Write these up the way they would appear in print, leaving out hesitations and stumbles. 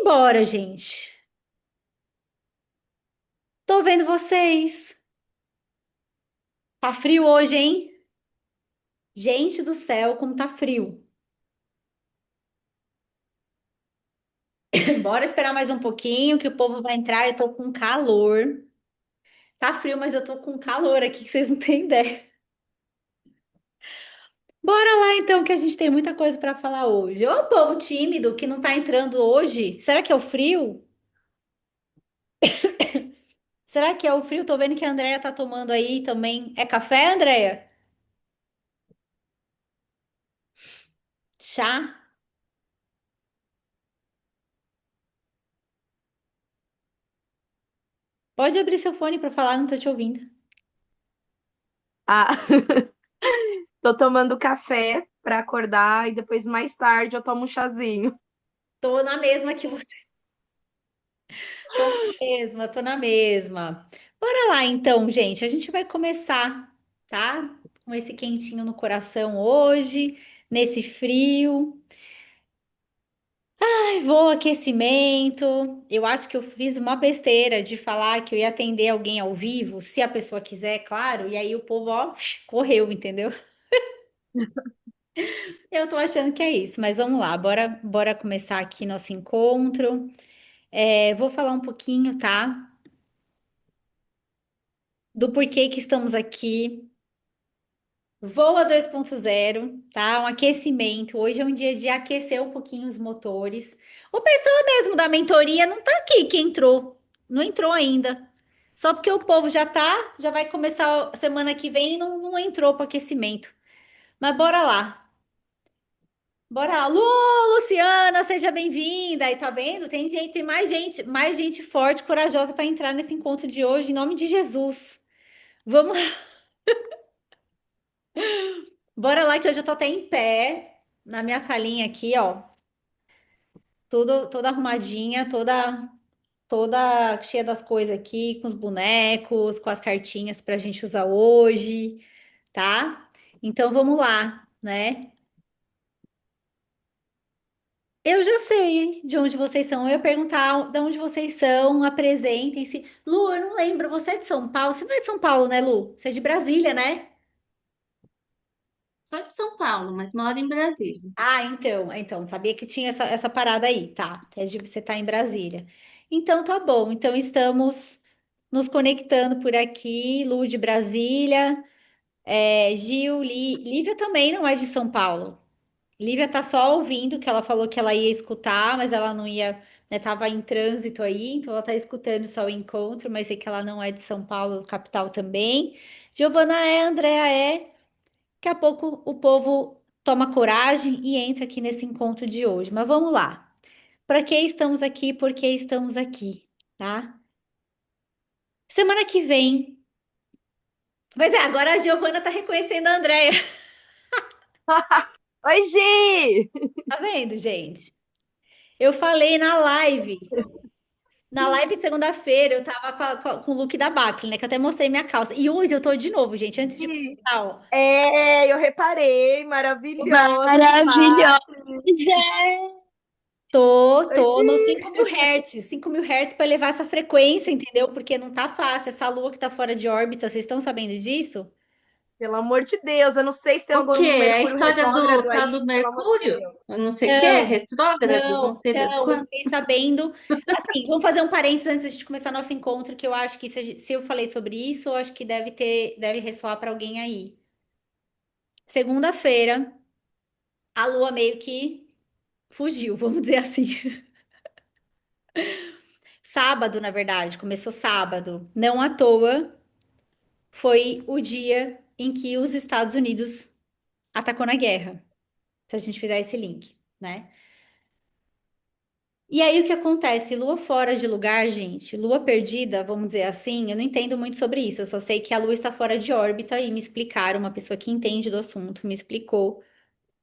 Embora, gente. Tô vendo vocês. Tá frio hoje, hein? Gente do céu, como tá frio. Bora esperar mais um pouquinho que o povo vai entrar. Eu tô com calor. Tá frio, mas eu tô com calor aqui que vocês não têm ideia. Bora lá então, que a gente tem muita coisa pra falar hoje. Ô, povo tímido que não tá entrando hoje. Será que é o frio? Será que é o frio? Tô vendo que a Andrea tá tomando aí também. É café, Andrea? Chá? Pode abrir seu fone pra falar, não tô te ouvindo. Ah, tô tomando café para acordar e depois mais tarde eu tomo um chazinho. Tô na mesma que você. Tô na mesma, tô na mesma. Bora lá então, gente. A gente vai começar, tá? Com esse quentinho no coração hoje, nesse frio. Ai, vou aquecimento. Eu acho que eu fiz uma besteira de falar que eu ia atender alguém ao vivo, se a pessoa quiser, claro. E aí o povo, ó, correu, entendeu? Eu tô achando que é isso, mas vamos lá, bora começar aqui nosso encontro. Vou falar um pouquinho, tá? Do porquê que estamos aqui. Voa 2.0, tá? Um aquecimento. Hoje é um dia de aquecer um pouquinho os motores. O pessoal mesmo da mentoria não tá aqui que entrou. Não entrou ainda. Só porque o povo já tá, já vai começar a semana que vem e não entrou para aquecimento. Mas bora lá. Bora lá. Lu, Luciana, seja bem-vinda. Aí tá vendo? Tem mais gente forte, corajosa para entrar nesse encontro de hoje, em nome de Jesus. Vamos, bora lá que hoje eu tô até em pé na minha salinha aqui, ó. Toda arrumadinha, toda cheia das coisas aqui, com os bonecos, com as cartinhas pra gente usar hoje, tá? Então vamos lá, né? Eu já sei de onde vocês são. Eu ia perguntar de onde vocês são, apresentem-se. Lu, eu não lembro, você é de São Paulo? Você não é de São Paulo, né, Lu? Você é de Brasília, né? Sou de São Paulo, mas moro em Brasília. Ah, então, sabia que tinha essa parada aí, tá? Você tá em Brasília. Então tá bom. Então estamos nos conectando por aqui, Lu de Brasília, Gil, Lívia também não é de São Paulo. Lívia tá só ouvindo, que ela falou que ela ia escutar, mas ela não ia, né? Tava em trânsito aí, então ela tá escutando só o encontro, mas sei que ela não é de São Paulo, capital também. Giovana é, Andréa é. Daqui a pouco o povo toma coragem e entra aqui nesse encontro de hoje. Mas vamos lá. Para que estamos aqui? Por que estamos aqui, tá? Semana que vem. Mas agora a Giovana tá reconhecendo a Andréia. Oi, Gi! Tá vendo, gente? Eu falei na live. Na live de segunda-feira, eu tava com o look da Backley, né? Que eu até mostrei minha calça. E hoje eu tô de novo, gente. Antes de Gi. começar, ó. Eu reparei, maravilhosa de Maravilhosa! Bacre. Oi, Tô no Gi. 5.000 Hz. 5.000 Hz para elevar essa frequência, entendeu? Porque não tá fácil. Essa lua que tá fora de órbita, vocês estão sabendo disso? Pelo amor de Deus, eu não sei se tem O algum quê? A Mercúrio história do retrógrado tal aí, do pelo amor de Mercúrio? Deus. Eu não sei o que é, Não, retrógrado, não sei das eu quantas. fiquei sabendo. Assim, vamos fazer um parênteses antes de a gente começar nosso encontro, que eu acho que se eu falei sobre isso, eu acho que deve ressoar para alguém aí. Segunda-feira, a lua meio que fugiu, vamos dizer assim. Sábado, na verdade, começou sábado. Não à toa, foi o dia em que os Estados Unidos atacou na guerra. Se a gente fizer esse link, né? E aí o que acontece? Lua fora de lugar, gente, lua perdida, vamos dizer assim, eu não entendo muito sobre isso, eu só sei que a lua está fora de órbita e me explicaram, uma pessoa que entende do assunto me explicou.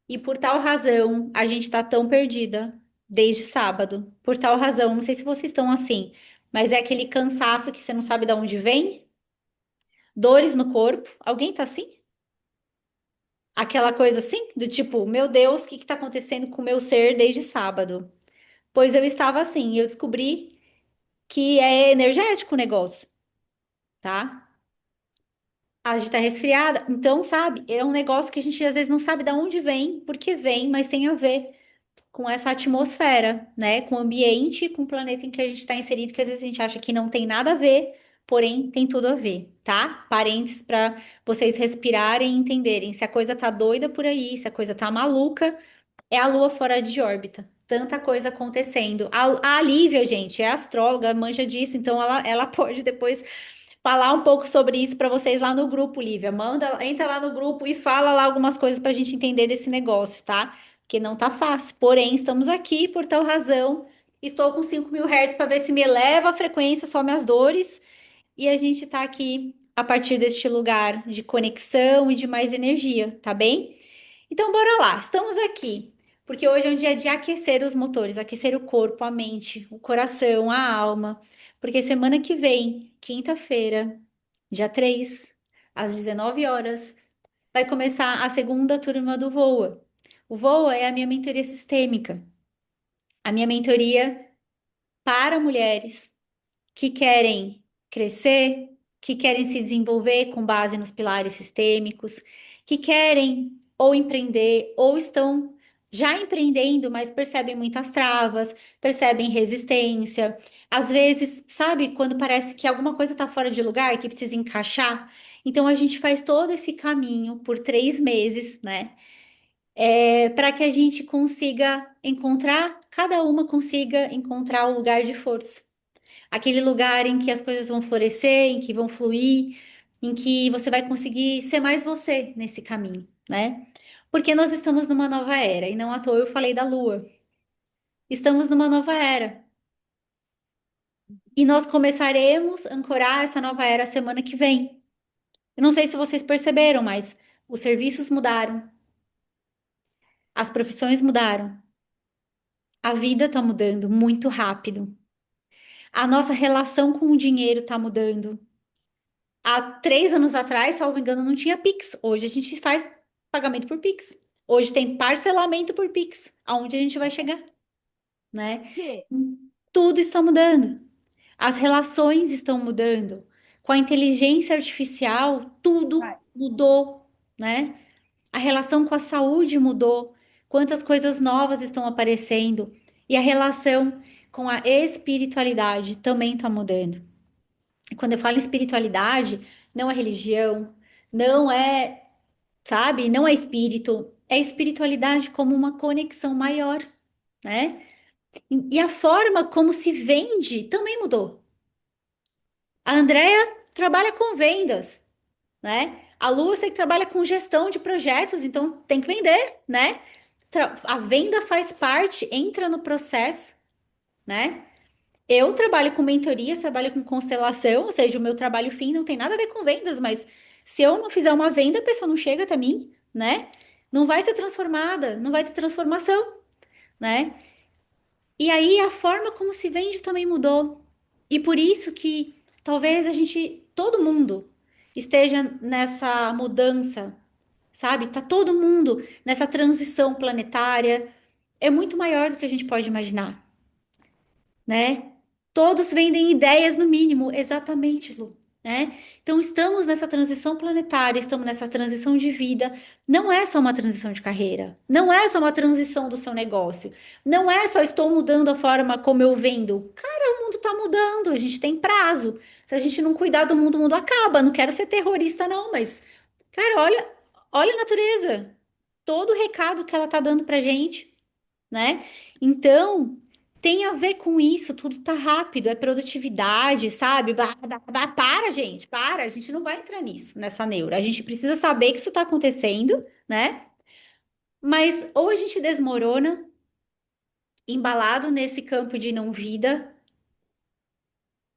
E por tal razão, a gente está tão perdida desde sábado. Por tal razão, não sei se vocês estão assim, mas é aquele cansaço que você não sabe de onde vem, dores no corpo. Alguém tá assim? Aquela coisa assim, do tipo, meu Deus, o que que tá acontecendo com o meu ser desde sábado? Pois eu estava assim, eu descobri que é energético o negócio, tá? A gente tá resfriada, então, sabe, é um negócio que a gente às vezes não sabe de onde vem, porque vem, mas tem a ver com essa atmosfera, né? Com o ambiente, com o planeta em que a gente está inserido, que às vezes a gente acha que não tem nada a ver, porém tem tudo a ver, tá? Parênteses para vocês respirarem e entenderem se a coisa tá doida por aí, se a coisa tá maluca, é a Lua fora de órbita. Tanta coisa acontecendo. A Lívia, gente, é astróloga, manja disso, então ela pode depois falar um pouco sobre isso para vocês lá no grupo, Lívia. Manda, entra lá no grupo e fala lá algumas coisas para a gente entender desse negócio, tá? Porque não tá fácil. Porém, estamos aqui por tal razão. Estou com 5.000 Hz para ver se me eleva a frequência, some as dores. E a gente tá aqui a partir deste lugar de conexão e de mais energia, tá bem? Então, bora lá. Estamos aqui. Porque hoje é um dia de aquecer os motores, aquecer o corpo, a mente, o coração, a alma. Porque semana que vem, quinta-feira, dia 3, às 19 horas, vai começar a segunda turma do VOA. O VOA é a minha mentoria sistêmica, a minha mentoria para mulheres que querem crescer, que querem se desenvolver com base nos pilares sistêmicos, que querem ou empreender ou estão já empreendendo, mas percebem muitas travas, percebem resistência. Às vezes, sabe, quando parece que alguma coisa está fora de lugar, que precisa encaixar. Então, a gente faz todo esse caminho por 3 meses, né? Para que a gente consiga encontrar, cada uma consiga encontrar o lugar de força, aquele lugar em que as coisas vão florescer, em que vão fluir, em que você vai conseguir ser mais você nesse caminho, né? Porque nós estamos numa nova era, e não à toa eu falei da Lua. Estamos numa nova era. E nós começaremos a ancorar essa nova era semana que vem. Eu não sei se vocês perceberam, mas os serviços mudaram, as profissões mudaram, a vida está mudando muito rápido. A nossa relação com o dinheiro está mudando. Há 3 anos atrás, salvo engano, não tinha Pix. Hoje a gente faz pagamento por Pix. Hoje tem parcelamento por Pix. Aonde a gente vai chegar, né? Que? Tudo está mudando. As relações estão mudando. Com a inteligência artificial, tudo Vai. mudou, né? A relação com a saúde mudou. Quantas coisas novas estão aparecendo. E a relação com a espiritualidade também está mudando. Quando eu falo em espiritualidade, não é religião, não é, sabe, não é espírito, é espiritualidade como uma conexão maior, né? E a forma como se vende também mudou. A Andrea trabalha com vendas, né? A Lu, eu sei que trabalha com gestão de projetos, então tem que vender, né? A venda faz parte, entra no processo, né? Eu trabalho com mentorias, trabalho com constelação, ou seja, o meu trabalho fim não tem nada a ver com vendas, mas se eu não fizer uma venda, a pessoa não chega até mim, né? Não vai ser transformada, não vai ter transformação, né? E aí a forma como se vende também mudou. E por isso que talvez a gente, todo mundo, esteja nessa mudança, sabe? Tá todo mundo nessa transição planetária. É muito maior do que a gente pode imaginar, né? Todos vendem ideias, no mínimo, exatamente, Lu, né? Então, estamos nessa transição planetária, estamos nessa transição de vida. Não é só uma transição de carreira, não é só uma transição do seu negócio, não é só estou mudando a forma como eu vendo. Cara, o mundo está mudando, a gente tem prazo. Se a gente não cuidar do mundo, o mundo acaba. Não quero ser terrorista, não, mas, cara, olha a natureza, todo o recado que ela tá dando pra gente, né? Então, tem a ver com isso, tudo tá rápido, é produtividade, sabe? Para, gente, para, a gente não vai entrar nisso, nessa neura. A gente precisa saber que isso tá acontecendo, né? Mas ou a gente desmorona, embalado nesse campo de não vida,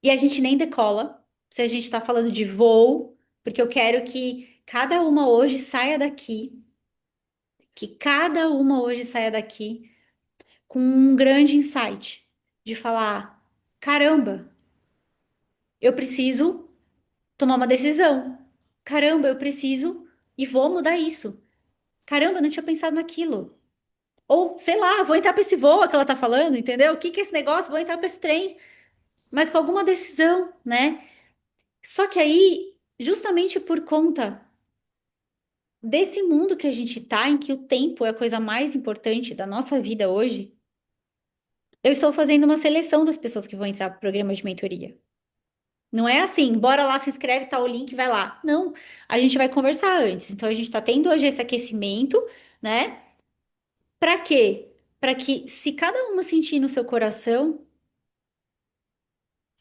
e a gente nem decola, se a gente tá falando de voo, porque eu quero que cada uma hoje saia daqui, que cada uma hoje saia daqui com um grande insight de falar: caramba, eu preciso tomar uma decisão. Caramba, eu preciso e vou mudar isso. Caramba, eu não tinha pensado naquilo. Ou, sei lá, vou entrar para esse voo que ela tá falando, entendeu? O que que é esse negócio? Vou entrar para esse trem, mas com alguma decisão, né? Só que aí, justamente por conta desse mundo que a gente tá, em que o tempo é a coisa mais importante da nossa vida hoje, eu estou fazendo uma seleção das pessoas que vão entrar para o programa de mentoria. Não é assim, bora lá, se inscreve, tá o link, vai lá. Não, a gente vai conversar antes. Então a gente tá tendo hoje esse aquecimento, né? Para quê? Para que se cada uma sentir no seu coração,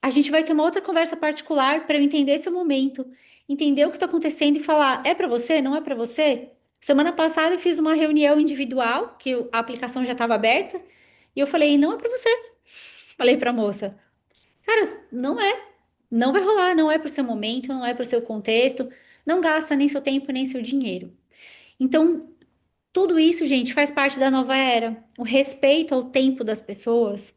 a gente vai ter uma outra conversa particular para eu entender esse momento, entender o que está acontecendo e falar, é para você, não é para você? Semana passada eu fiz uma reunião individual, que a aplicação já estava aberta, e eu falei, não é para você. Falei para a moça, cara, não é. Não vai rolar, não é pro seu momento, não é pro seu contexto, não gasta nem seu tempo nem seu dinheiro. Então, tudo isso, gente, faz parte da nova era. O respeito ao tempo das pessoas,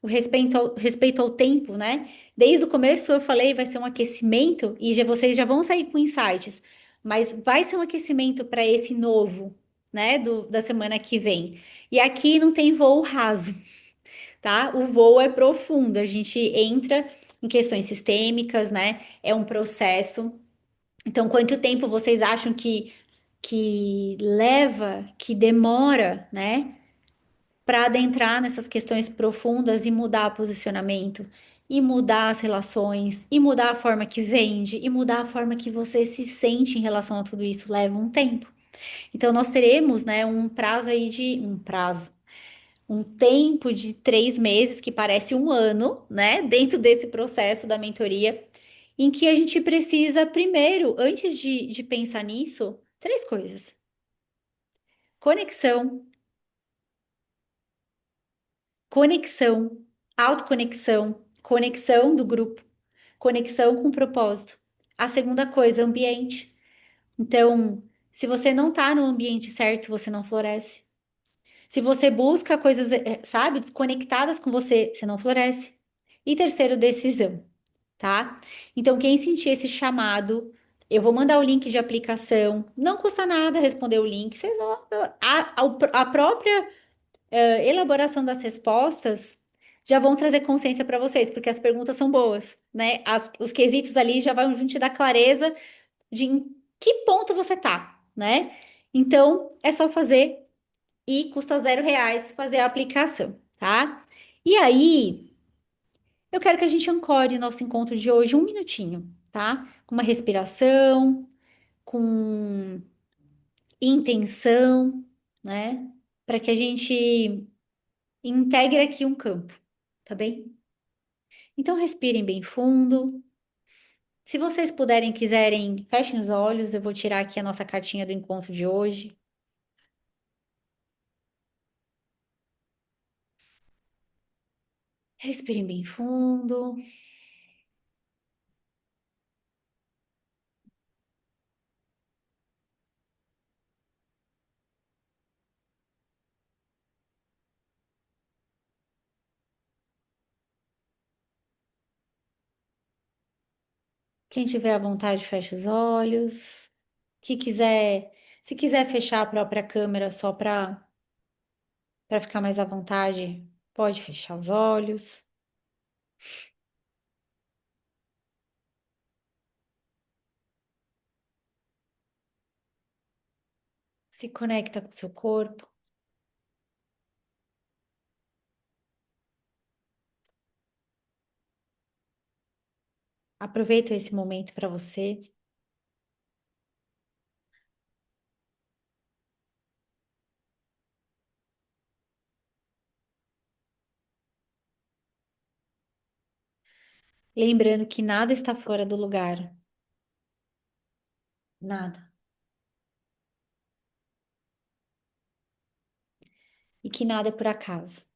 o respeito ao tempo, né? Desde o começo eu falei, vai ser um aquecimento e vocês já vão sair com insights, mas vai ser um aquecimento para esse novo, né, da semana que vem. E aqui não tem voo raso, tá? O voo é profundo, a gente entra em questões sistêmicas, né? É um processo. Então, quanto tempo vocês acham que leva, que demora, né, para adentrar nessas questões profundas e mudar o posicionamento, e mudar as relações, e mudar a forma que vende, e mudar a forma que você se sente em relação a tudo isso? Leva um tempo. Então, nós teremos, né, um prazo aí de um prazo um tempo de 3 meses, que parece um ano, né? Dentro desse processo da mentoria, em que a gente precisa, primeiro, antes de pensar nisso, três coisas: conexão, conexão, autoconexão, conexão do grupo, conexão com o propósito. A segunda coisa, ambiente. Então, se você não tá no ambiente certo, você não floresce. Se você busca coisas, sabe, desconectadas com você, você não floresce. E terceiro, decisão, tá? Então, quem sentir esse chamado, eu vou mandar o link de aplicação. Não custa nada responder o link. A própria elaboração das respostas já vão trazer consciência para vocês, porque as perguntas são boas, né? Os quesitos ali já vão te dar clareza de em que ponto você tá, né? Então, é só fazer e custa R$ 0 fazer a aplicação, tá? E aí, eu quero que a gente ancore nosso encontro de hoje um minutinho, tá? Com uma respiração, com intenção, né? Para que a gente integre aqui um campo, tá bem? Então, respirem bem fundo. Se vocês puderem, quiserem, fechem os olhos. Eu vou tirar aqui a nossa cartinha do encontro de hoje. Respirem bem fundo. Quem tiver à vontade, feche os olhos. Que quiser, se quiser fechar a própria câmera só para ficar mais à vontade, pode fechar os olhos. Se conecta com o seu corpo. Aproveita esse momento para você. Lembrando que nada está fora do lugar. Nada. E que nada é por acaso.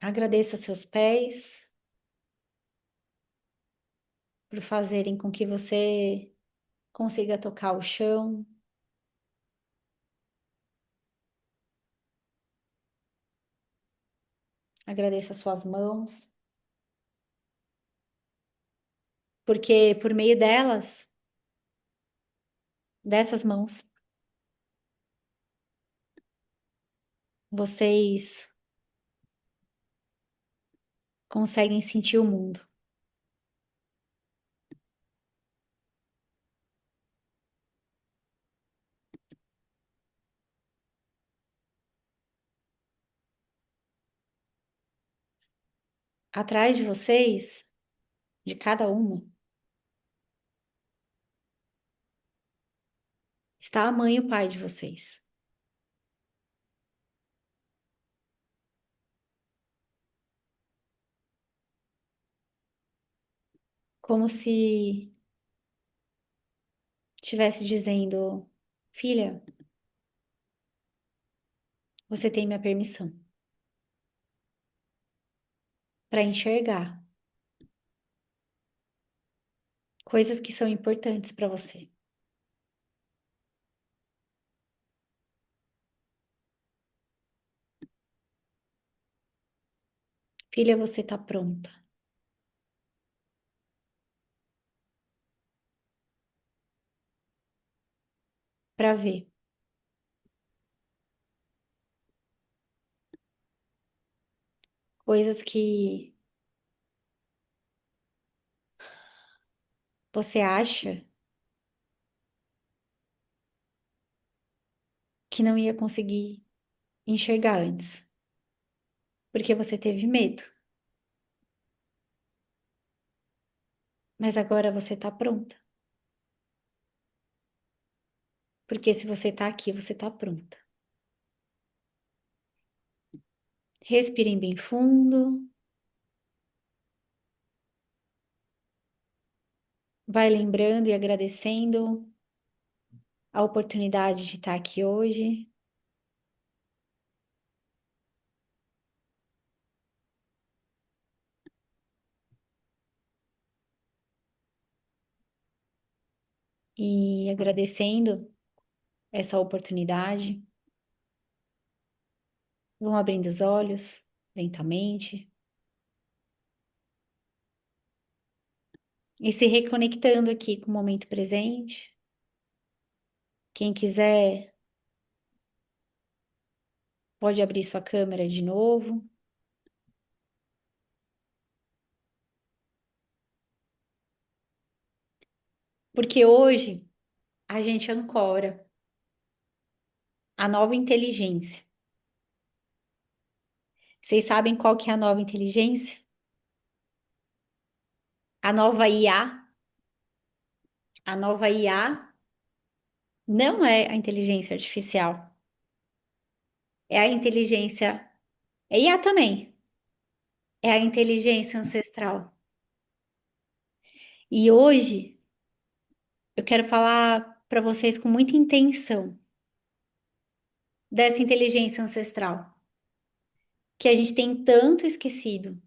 Agradeça seus pés por fazerem com que você consiga tocar o chão. Agradeça suas mãos, porque por meio delas dessas mãos, vocês conseguem sentir o mundo. Atrás de vocês, de cada uma, está a mãe e o pai de vocês. Como se estivesse dizendo: filha, você tem minha permissão para enxergar coisas que são importantes para você. Filha, você está pronta para ver coisas que você acha que não ia conseguir enxergar antes, porque você teve medo. Mas agora você está pronta, porque se você está aqui, você está pronta. Respirem bem fundo. Vai lembrando e agradecendo a oportunidade de estar aqui hoje. E agradecendo essa oportunidade. Vão abrindo os olhos lentamente e se reconectando aqui com o momento presente. Quem quiser pode abrir sua câmera de novo. Porque hoje a gente ancora a nova inteligência. Vocês sabem qual que é a nova inteligência? A nova IA. A nova IA não é a inteligência artificial. É a inteligência. É IA também. É a inteligência ancestral. E hoje eu quero falar para vocês com muita intenção dessa inteligência ancestral, que a gente tem tanto esquecido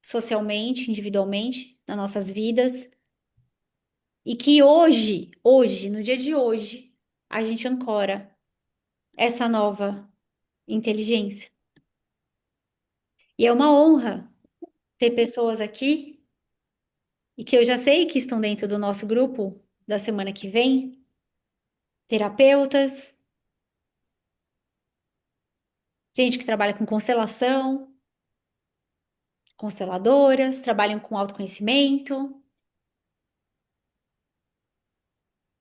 socialmente, individualmente, nas nossas vidas, e que hoje, no dia de hoje, a gente ancora essa nova inteligência. E é uma honra ter pessoas aqui e que eu já sei que estão dentro do nosso grupo da semana que vem, terapeutas, gente que trabalha com constelação, consteladoras, trabalham com autoconhecimento.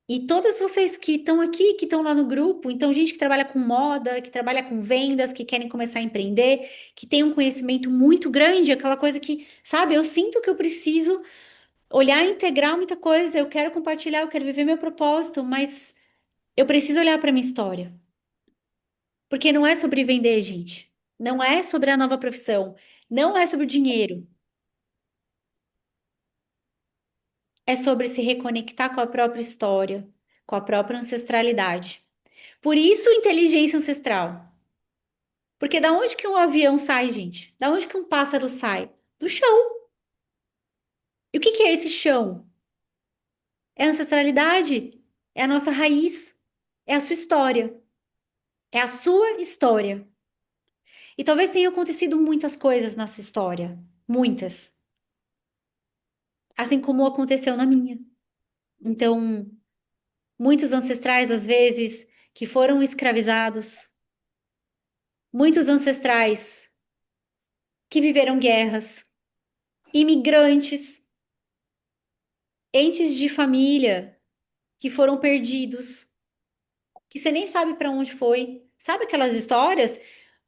E todas vocês que estão aqui, que estão lá no grupo, então, gente que trabalha com moda, que trabalha com vendas, que querem começar a empreender, que tem um conhecimento muito grande, aquela coisa que, sabe, eu sinto que eu preciso olhar e integrar muita coisa, eu quero compartilhar, eu quero viver meu propósito, mas eu preciso olhar para minha história. Porque não é sobre vender, gente. Não é sobre a nova profissão. Não é sobre o dinheiro. É sobre se reconectar com a própria história, com a própria ancestralidade. Por isso, inteligência ancestral. Porque da onde que um avião sai, gente? Da onde que um pássaro sai? Do chão. E o que que é esse chão? É a ancestralidade, é a nossa raiz, é a sua história, é a sua história. E talvez tenham acontecido muitas coisas na sua história, muitas, assim como aconteceu na minha. Então, muitos ancestrais, às vezes, que foram escravizados, muitos ancestrais que viveram guerras, imigrantes, entes de família que foram perdidos, que você nem sabe para onde foi. Sabe aquelas histórias?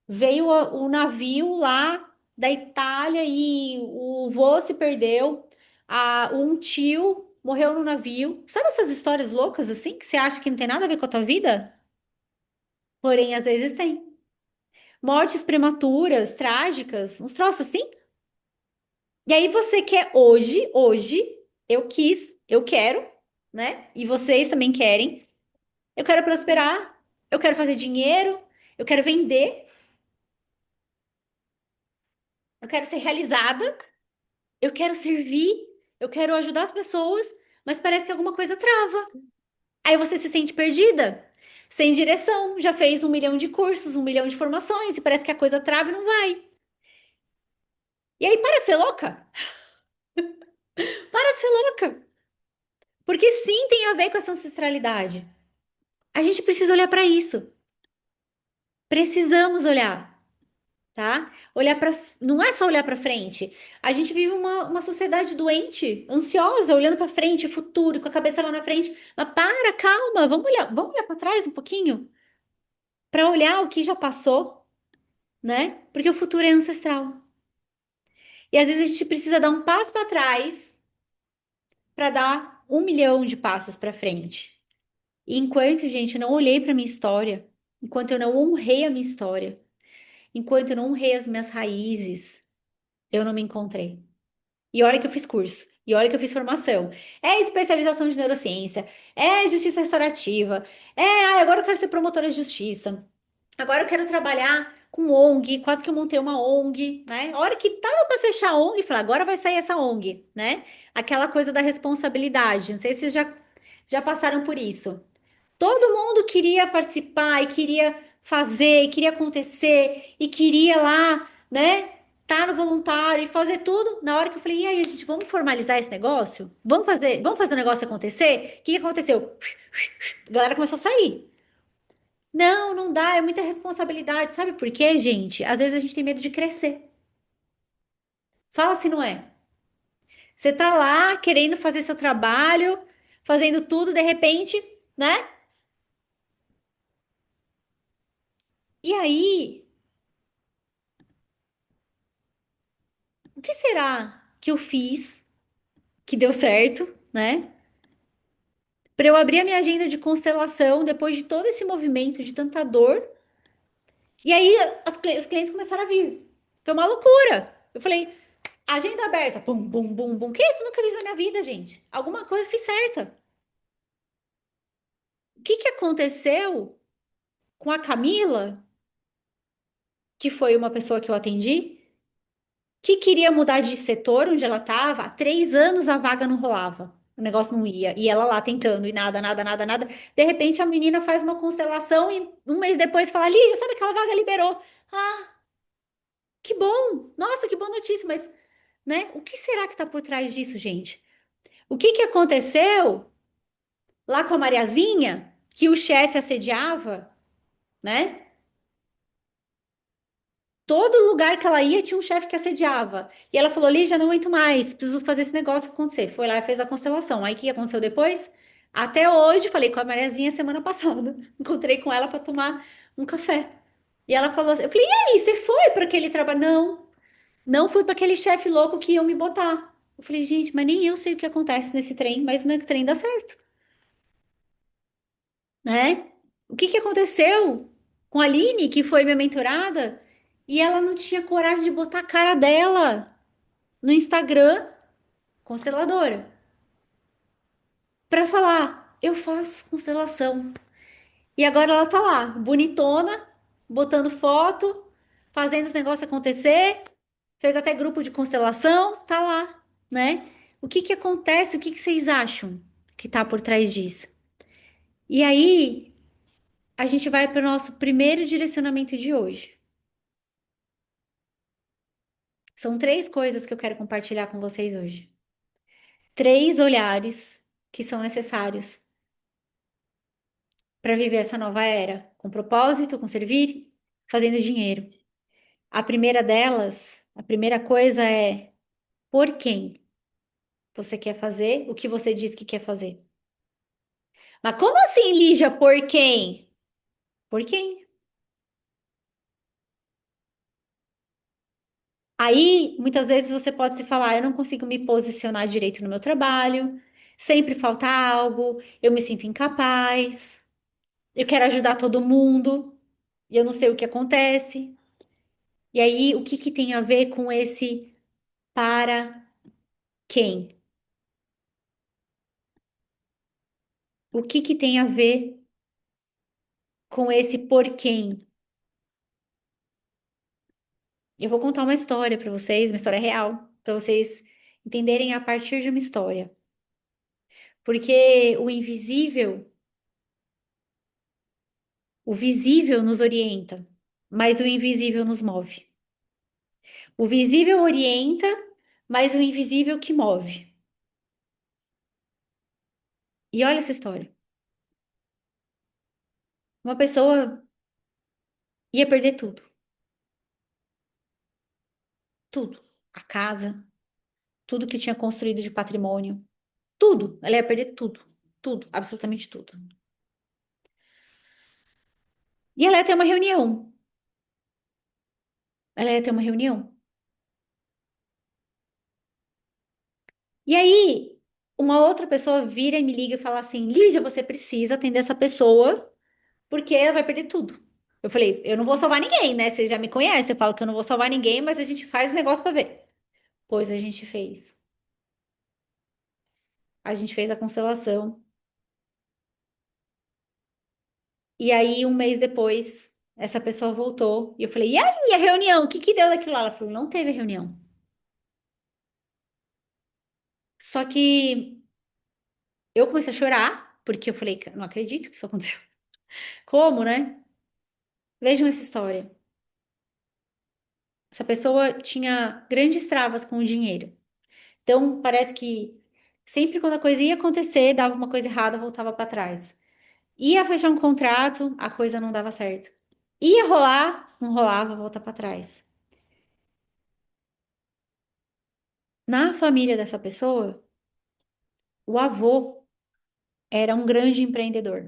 Veio o navio lá da Itália e o vô se perdeu, um tio morreu no navio. Sabe essas histórias loucas assim que você acha que não tem nada a ver com a tua vida? Porém, às vezes tem. Mortes prematuras, trágicas, uns troços assim. E aí você quer hoje, eu quis, eu quero, né? E vocês também querem. Eu quero prosperar, eu quero fazer dinheiro, eu quero vender, eu quero ser realizada, eu quero servir, eu quero ajudar as pessoas, mas parece que alguma coisa trava. Aí você se sente perdida, sem direção, já fez 1 milhão de cursos, 1 milhão de formações, e parece que a coisa trava e não vai. E aí para de ser louca, para de ser louca. Porque sim, tem a ver com essa ancestralidade. A gente precisa olhar para isso. Precisamos olhar, tá? Olhar para, não é só olhar para frente. A gente vive uma sociedade doente, ansiosa, olhando para frente, futuro, com a cabeça lá na frente. Mas para, calma, vamos olhar para trás um pouquinho para olhar o que já passou, né? Porque o futuro é ancestral. E às vezes a gente precisa dar um passo para trás para dar 1 milhão de passos para frente. E enquanto, gente, eu não olhei para minha história, enquanto eu não honrei a minha história, enquanto eu não honrei as minhas raízes, eu não me encontrei. E olha que eu fiz curso, e olha que eu fiz formação. É especialização de neurociência, é justiça restaurativa, agora eu quero ser promotora de justiça. Agora eu quero trabalhar com ONG, quase que eu montei uma ONG, né? A hora que tava para fechar a ONG, falei, agora vai sair essa ONG, né? Aquela coisa da responsabilidade. Não sei se vocês já passaram por isso. Todo mundo queria participar e queria fazer, e queria acontecer, e queria lá, né? Tá no voluntário e fazer tudo. Na hora que eu falei, e aí, gente, vamos formalizar esse negócio? Vamos fazer o negócio acontecer? O que que aconteceu? A galera começou a sair. Não, não dá, é muita responsabilidade. Sabe por quê, gente? Às vezes a gente tem medo de crescer. Fala se não é. Você tá lá querendo fazer seu trabalho, fazendo tudo, de repente, né? E aí, o que será que eu fiz que deu certo, né? Para eu abrir a minha agenda de constelação depois de todo esse movimento de tanta dor. E aí os clientes começaram a vir. Foi uma loucura. Eu falei, agenda aberta, bum, bum, bum, bum. Que isso? Eu nunca fiz na minha vida, gente. Alguma coisa fiz certa. O que que aconteceu com a Camila, que foi uma pessoa que eu atendi, que queria mudar de setor onde ela estava? Há 3 anos a vaga não rolava. O negócio não ia. E ela lá tentando, e nada, nada, nada, nada. De repente a menina faz uma constelação e 1 mês depois fala: Lígia, sabe aquela vaga liberou? Ah, que bom! Nossa, que boa notícia, mas, né? O que será que está por trás disso, gente? O que que aconteceu lá com a Mariazinha, que o chefe assediava, né? Todo lugar que ela ia tinha um chefe que assediava. E ela falou: Lígia, não aguento mais, preciso fazer esse negócio acontecer. Foi lá e fez a constelação. Aí o que aconteceu depois? Até hoje, falei com a Mariazinha semana passada. Encontrei com ela para tomar um café. E ela falou assim: eu falei, e aí, você foi para aquele trabalho? Não, não fui para aquele chefe louco que iam me botar. Eu falei, gente, mas nem eu sei o que acontece nesse trem, mas não é que o trem dá certo, né? O que que aconteceu com a Aline, que foi minha mentorada, e ela não tinha coragem de botar a cara dela no Instagram, consteladora, para falar, eu faço constelação. E agora ela tá lá, bonitona, botando foto, fazendo os negócios acontecer, fez até grupo de constelação, tá lá, né? O que que acontece? O que que vocês acham que tá por trás disso? E aí, a gente vai para o nosso primeiro direcionamento de hoje. São 3 coisas que eu quero compartilhar com vocês hoje. 3 olhares que são necessários para viver essa nova era, com propósito, com servir, fazendo dinheiro. A primeira delas, a primeira coisa é por quem você quer fazer o que você diz que quer fazer. Mas como assim, Lígia, por quem? Por quem? Aí, muitas vezes você pode se falar, eu não consigo me posicionar direito no meu trabalho, sempre falta algo, eu me sinto incapaz, eu quero ajudar todo mundo e eu não sei o que acontece. E aí, o que que tem a ver com esse para quem? O que que tem a ver com esse por quem? Eu vou contar uma história para vocês, uma história real, para vocês entenderem a partir de uma história. Porque o visível nos orienta, mas o invisível nos move. O visível orienta, mas o invisível que move. E olha essa história. Uma pessoa ia perder tudo, tudo. A casa, tudo que tinha construído de patrimônio, tudo. Ela ia perder tudo, tudo, absolutamente tudo. E ela ia ter uma reunião. Ela ia ter uma reunião. E aí, uma outra pessoa vira e me liga e fala assim: Lígia, você precisa atender essa pessoa porque ela vai perder tudo. Eu falei: eu não vou salvar ninguém, né? Você já me conhece. Eu falo que eu não vou salvar ninguém, mas a gente faz o negócio pra ver. Pois a gente fez. A gente fez a constelação. E aí, um mês depois, essa pessoa voltou. E eu falei: e aí, a reunião? O que que deu daquilo lá? Ela falou: não teve reunião. Só que eu comecei a chorar, porque eu falei: não acredito que isso aconteceu. Como, né? Vejam essa história. Essa pessoa tinha grandes travas com o dinheiro. Então, parece que sempre quando a coisa ia acontecer, dava uma coisa errada, voltava para trás. Ia fechar um contrato, a coisa não dava certo. Ia rolar, não rolava, volta para trás. Na família dessa pessoa, o avô era um grande empreendedor.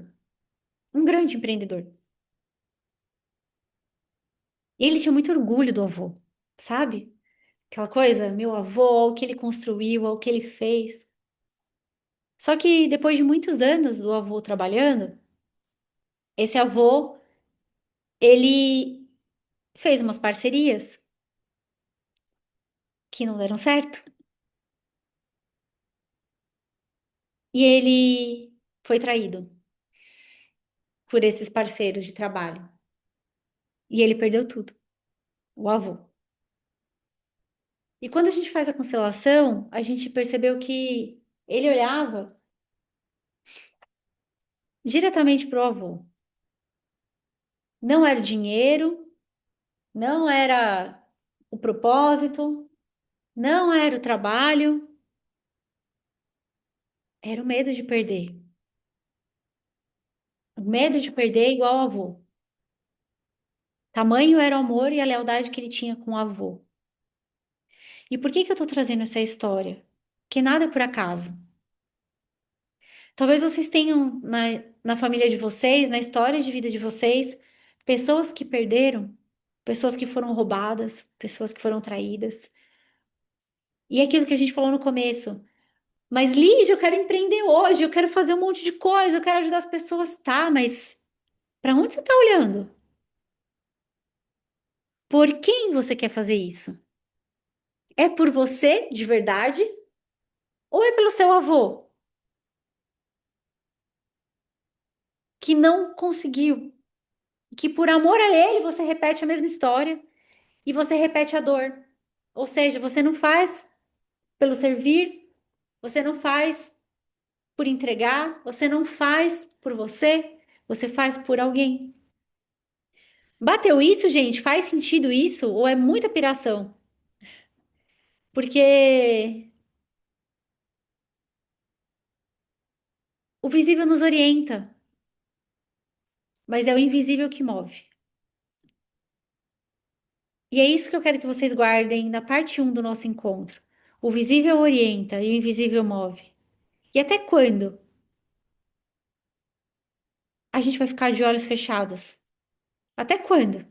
Um grande empreendedor. E ele tinha muito orgulho do avô, sabe? Aquela coisa, meu avô, o que ele construiu, o que ele fez. Só que depois de muitos anos do avô trabalhando, esse avô, ele fez umas parcerias que não deram certo. E ele foi traído por esses parceiros de trabalho. E ele perdeu tudo, o avô. E quando a gente faz a constelação, a gente percebeu que ele olhava diretamente para o avô. Não era o dinheiro, não era o propósito, não era o trabalho, era o medo de perder. O medo de perder igual ao avô. Tamanho era o amor e a lealdade que ele tinha com o avô. E por que que eu tô trazendo essa história? Que nada é por acaso. Talvez vocês tenham na família de vocês, na história de vida de vocês, pessoas que perderam, pessoas que foram roubadas, pessoas que foram traídas. E é aquilo que a gente falou no começo. Mas, Lígia, eu quero empreender hoje, eu quero fazer um monte de coisa, eu quero ajudar as pessoas. Tá, mas para onde você está olhando? Por quem você quer fazer isso? É por você, de verdade? Ou é pelo seu avô, que não conseguiu? Que por amor a ele você repete a mesma história e você repete a dor. Ou seja, você não faz pelo servir, você não faz por entregar, você não faz por você, você faz por alguém. Bateu isso, gente? Faz sentido isso? Ou é muita piração? Porque o visível nos orienta. mas é o invisível que move. E é isso que eu quero que vocês guardem na parte um do nosso encontro. O visível orienta e o invisível move. E até quando a gente vai ficar de olhos fechados? Até quando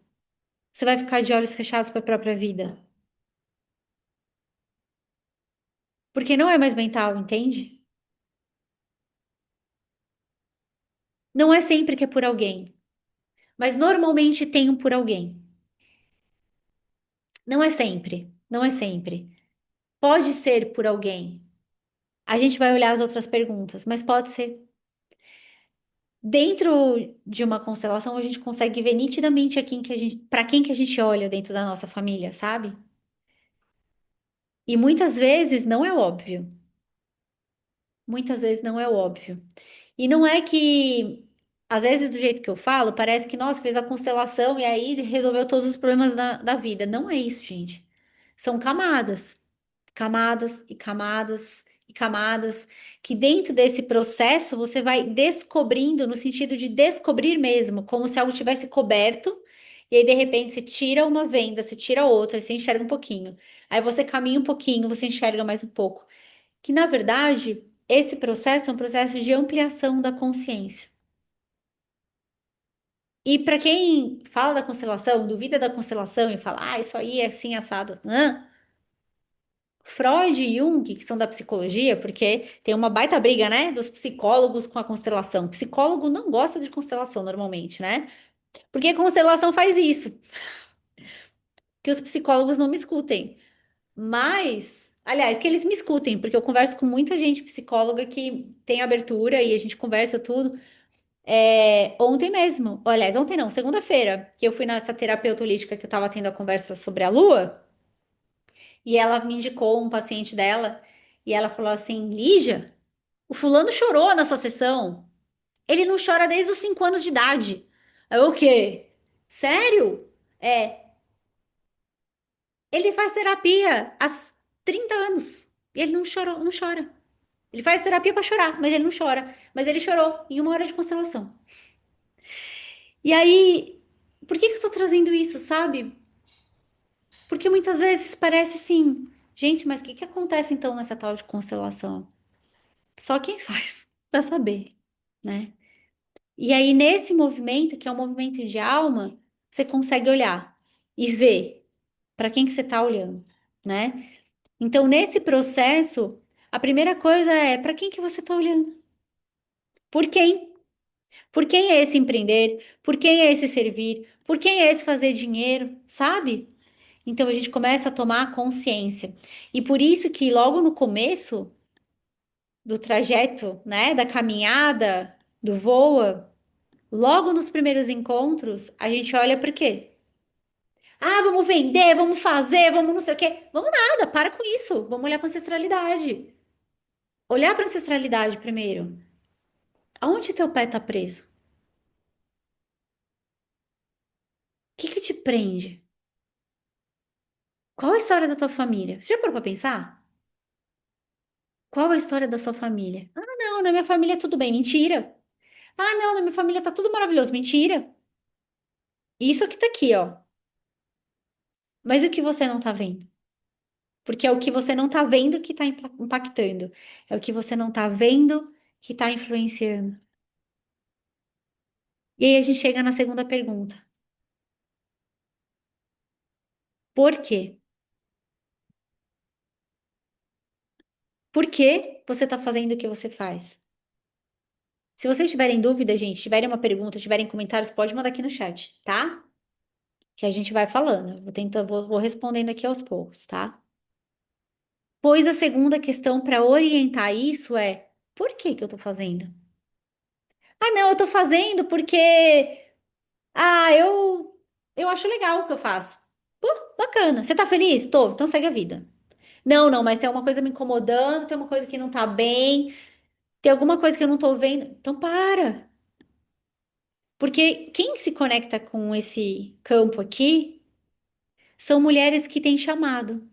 você vai ficar de olhos fechados para a própria vida? Porque não é mais mental, entende? Não é sempre que é por alguém, mas normalmente tem um por alguém. Não é sempre, não é sempre. Pode ser por alguém. A gente vai olhar as outras perguntas, mas pode ser. Dentro de uma constelação, a gente consegue ver nitidamente a quem que a gente, para quem que a gente olha dentro da nossa família, sabe? E muitas vezes não é óbvio. Muitas vezes não é óbvio. E não é que, às vezes, do jeito que eu falo, parece que, nossa, fez a constelação e aí resolveu todos os problemas da vida. Não é isso, gente. São camadas. Camadas e camadas e camadas, que dentro desse processo você vai descobrindo, no sentido de descobrir mesmo, como se algo tivesse coberto, e aí de repente você tira uma venda, você tira outra, você enxerga um pouquinho. Aí você caminha um pouquinho, você enxerga mais um pouco. Que na verdade, esse processo é um processo de ampliação da consciência. E para quem fala da constelação, duvida da constelação e fala, ah, isso aí é assim assado. Freud e Jung, que são da psicologia, porque tem uma baita briga, né, dos psicólogos com a constelação. Psicólogo não gosta de constelação normalmente, né? Porque a constelação faz isso, que os psicólogos não me escutem. Mas, aliás, que eles me escutem, porque eu converso com muita gente psicóloga que tem abertura e a gente conversa tudo. Ontem mesmo, aliás, ontem não, segunda-feira, que eu fui nessa terapeuta holística que eu tava tendo a conversa sobre a lua. E ela me indicou um paciente dela e ela falou assim: Lígia, o fulano chorou na sua sessão. Ele não chora desde os 5 anos de idade. Aí, o quê? Sério? É. Ele faz terapia há 30 anos e ele não chorou, não chora. Ele faz terapia pra chorar, mas ele não chora. Mas ele chorou em uma hora de constelação. E aí, por que que eu tô trazendo isso, sabe? Porque muitas vezes parece assim, gente, mas o que que acontece então nessa tal de constelação? Só quem faz pra saber, né? E aí, nesse movimento, que é um movimento de alma, você consegue olhar e ver para quem que você está olhando, né? Então, nesse processo, a primeira coisa é para quem que você está olhando? Por quem? Por quem é esse empreender? Por quem é esse servir? Por quem é esse fazer dinheiro? Sabe? Então, a gente começa a tomar consciência. E por isso que logo no começo do trajeto, né, da caminhada, do voa, logo nos primeiros encontros, a gente olha para quê? Ah, vamos vender, vamos fazer, vamos não sei o quê. Vamos nada, para com isso. Vamos olhar para ancestralidade. Olhar para ancestralidade primeiro. Aonde teu pé tá preso? O que que te prende? Qual a história da tua família? Você já parou para pensar? Qual a história da sua família? Ah, não, na minha família é tudo bem. Mentira. Ah, não, na minha família tá tudo maravilhoso. Mentira. Isso que tá aqui, ó. Mas o que você não tá vendo? Porque é o que você não tá vendo que tá impactando. É o que você não tá vendo que tá influenciando. E aí a gente chega na segunda pergunta. Por quê? Por que você tá fazendo o que você faz? Se vocês tiverem dúvida, gente, tiverem uma pergunta, tiverem comentários, pode mandar aqui no chat, tá? Que a gente vai falando. Vou tentar, vou respondendo aqui aos poucos, tá? Pois a segunda questão para orientar isso é: por que que eu tô fazendo? Ah, não, eu tô fazendo porque eu acho legal o que eu faço. Pô, bacana. Você tá feliz? Tô. Então segue a vida. Não, não, mas tem uma coisa me incomodando, tem uma coisa que não tá bem, tem alguma coisa que eu não tô vendo. Então para. Porque quem se conecta com esse campo aqui são mulheres que têm chamado.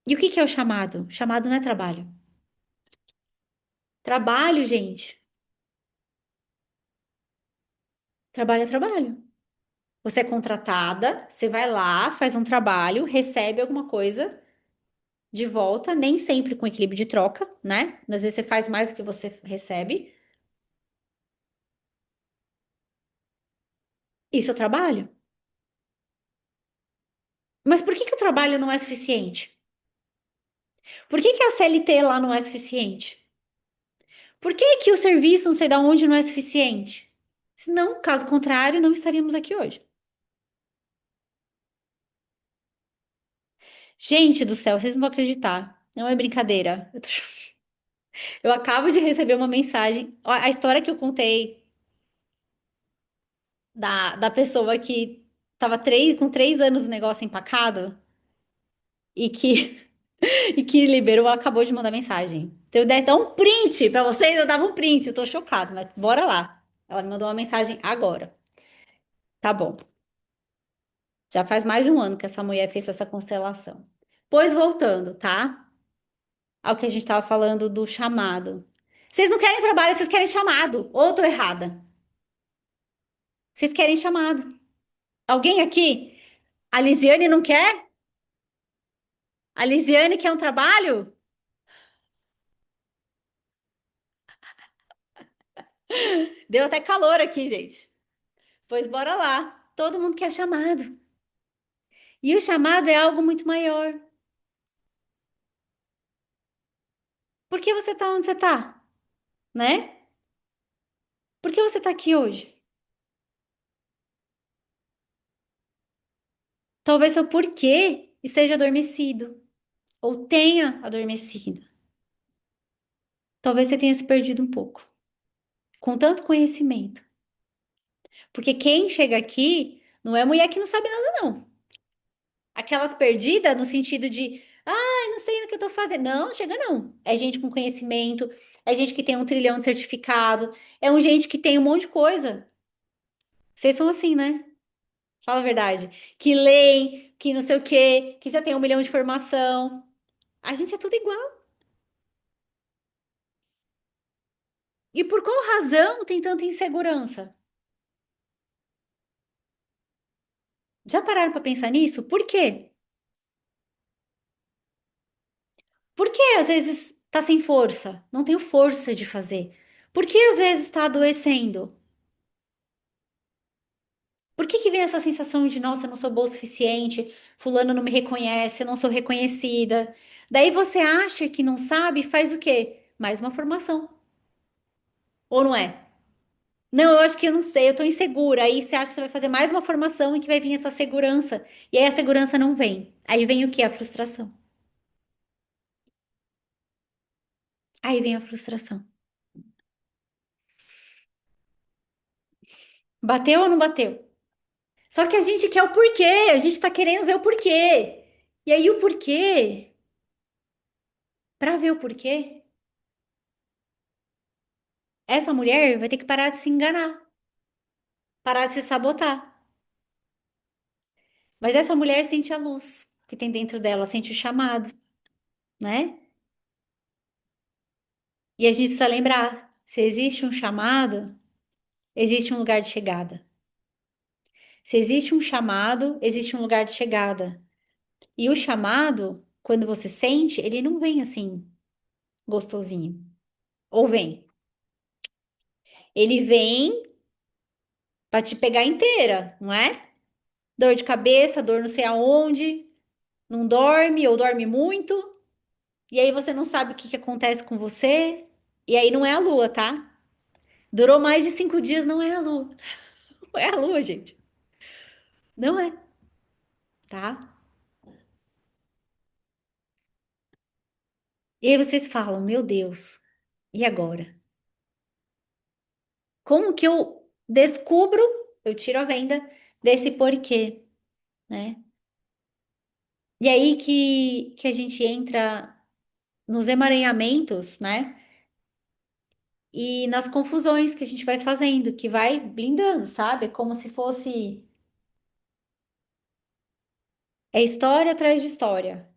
E o que que é o chamado? Chamado não é trabalho. Trabalho, gente, Trabalho é trabalho. Você é contratada, você vai lá, faz um trabalho, recebe alguma coisa de volta, nem sempre com equilíbrio de troca, né? Às vezes você faz mais do que você recebe. Isso é trabalho. Mas por que que o trabalho não é suficiente? Por que que a CLT lá não é suficiente? Por que que o serviço não sei de onde não é suficiente? Senão, caso contrário, não estaríamos aqui hoje. Gente do céu, vocês não vão acreditar. Não é brincadeira. Eu acabo de receber uma mensagem. A história que eu contei da pessoa que estava com 3 anos o negócio empacado e que, e que liberou, acabou de mandar mensagem. Se eu desse dar um print pra vocês, eu dava um print. Eu tô chocada, mas bora lá. Ela me mandou uma mensagem agora. Tá bom. Já faz mais de um ano que essa mulher fez essa constelação. Pois voltando, tá? Ao que a gente tava falando do chamado. Vocês não querem trabalho, vocês querem chamado. Ou eu tô errada? Vocês querem chamado. Alguém aqui? A Lisiane não quer? A Lisiane quer um trabalho? Deu até calor aqui, gente. Pois bora lá. Todo mundo quer chamado. E o chamado é algo muito maior. Por que você tá onde você tá? Né? Por que você tá aqui hoje? Talvez seu porquê esteja adormecido ou tenha adormecido. Talvez você tenha se perdido um pouco com tanto conhecimento. Porque quem chega aqui não é mulher que não sabe nada, não. Aquelas perdidas no sentido de, ai, não sei o que eu tô fazendo. Não, não chega não. É gente com conhecimento, é gente que tem 1 trilhão de certificado, é um gente que tem um monte de coisa. Vocês são assim, né? Fala a verdade. Que leem, que não sei o quê, que já tem 1 milhão de formação. A gente é tudo igual. E por qual razão tem tanta insegurança? Já pararam para pensar nisso? Por quê? Por que às vezes tá sem força? Não tenho força de fazer. Por que às vezes está adoecendo? Por que que vem essa sensação de, nossa, eu não sou boa o suficiente, fulano não me reconhece, eu não sou reconhecida? Daí você acha que não sabe, faz o quê? Mais uma formação. Ou não é? Não, eu acho que eu não sei, eu tô insegura. Aí você acha que você vai fazer mais uma formação e que vai vir essa segurança. E aí a segurança não vem. Aí vem o quê? A frustração. Aí vem a frustração. Bateu ou não bateu? Só que a gente quer o porquê, a gente tá querendo ver o porquê. E aí o porquê, pra ver o porquê, essa mulher vai ter que parar de se enganar, parar de se sabotar. Mas essa mulher sente a luz que tem dentro dela, sente o chamado, né? E a gente precisa lembrar, se existe um chamado, existe um lugar de chegada. Se existe um chamado, existe um lugar de chegada. E o chamado, quando você sente, ele não vem assim, gostosinho. Ou vem. Ele vem para te pegar inteira, não é? Dor de cabeça, dor não sei aonde, não dorme ou dorme muito, e aí você não sabe o que que acontece com você. E aí não é a lua, tá? Durou mais de 5 dias, não é a lua. Não é a lua, gente. Não é, tá? E aí vocês falam, meu Deus, e agora? Como que eu descubro, eu tiro a venda desse porquê, né? E aí que a gente entra nos emaranhamentos, né? E nas confusões que a gente vai fazendo, que vai blindando, sabe? Como se fosse é história atrás de história.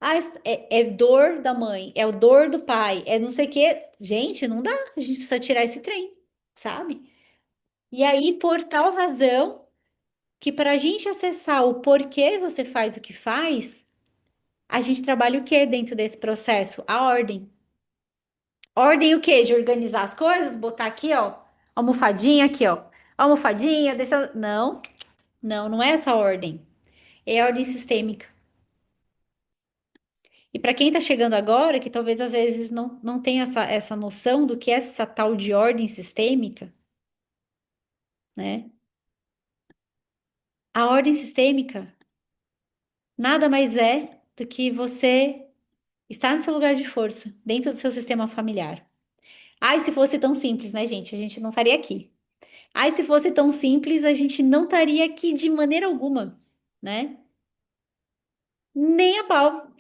Ah, é dor da mãe, é o dor do pai, é não sei o quê. Gente, não dá. A gente precisa tirar esse trem, sabe? E aí, por tal razão, que para a gente acessar o porquê você faz o que faz, a gente trabalha o que dentro desse processo? A ordem. Ordem o quê? De organizar as coisas, botar aqui, ó, almofadinha aqui, ó. Almofadinha, deixa. Não, não é essa ordem. É a ordem sistêmica. E para quem está chegando agora, que talvez às vezes não tenha essa noção do que é essa tal de ordem sistêmica, né? A ordem sistêmica nada mais é do que você estar no seu lugar de força, dentro do seu sistema familiar. Ai, se fosse tão simples, né, gente? A gente não estaria aqui. Ai, se fosse tão simples, a gente não estaria aqui de maneira alguma, né? Nem a pau.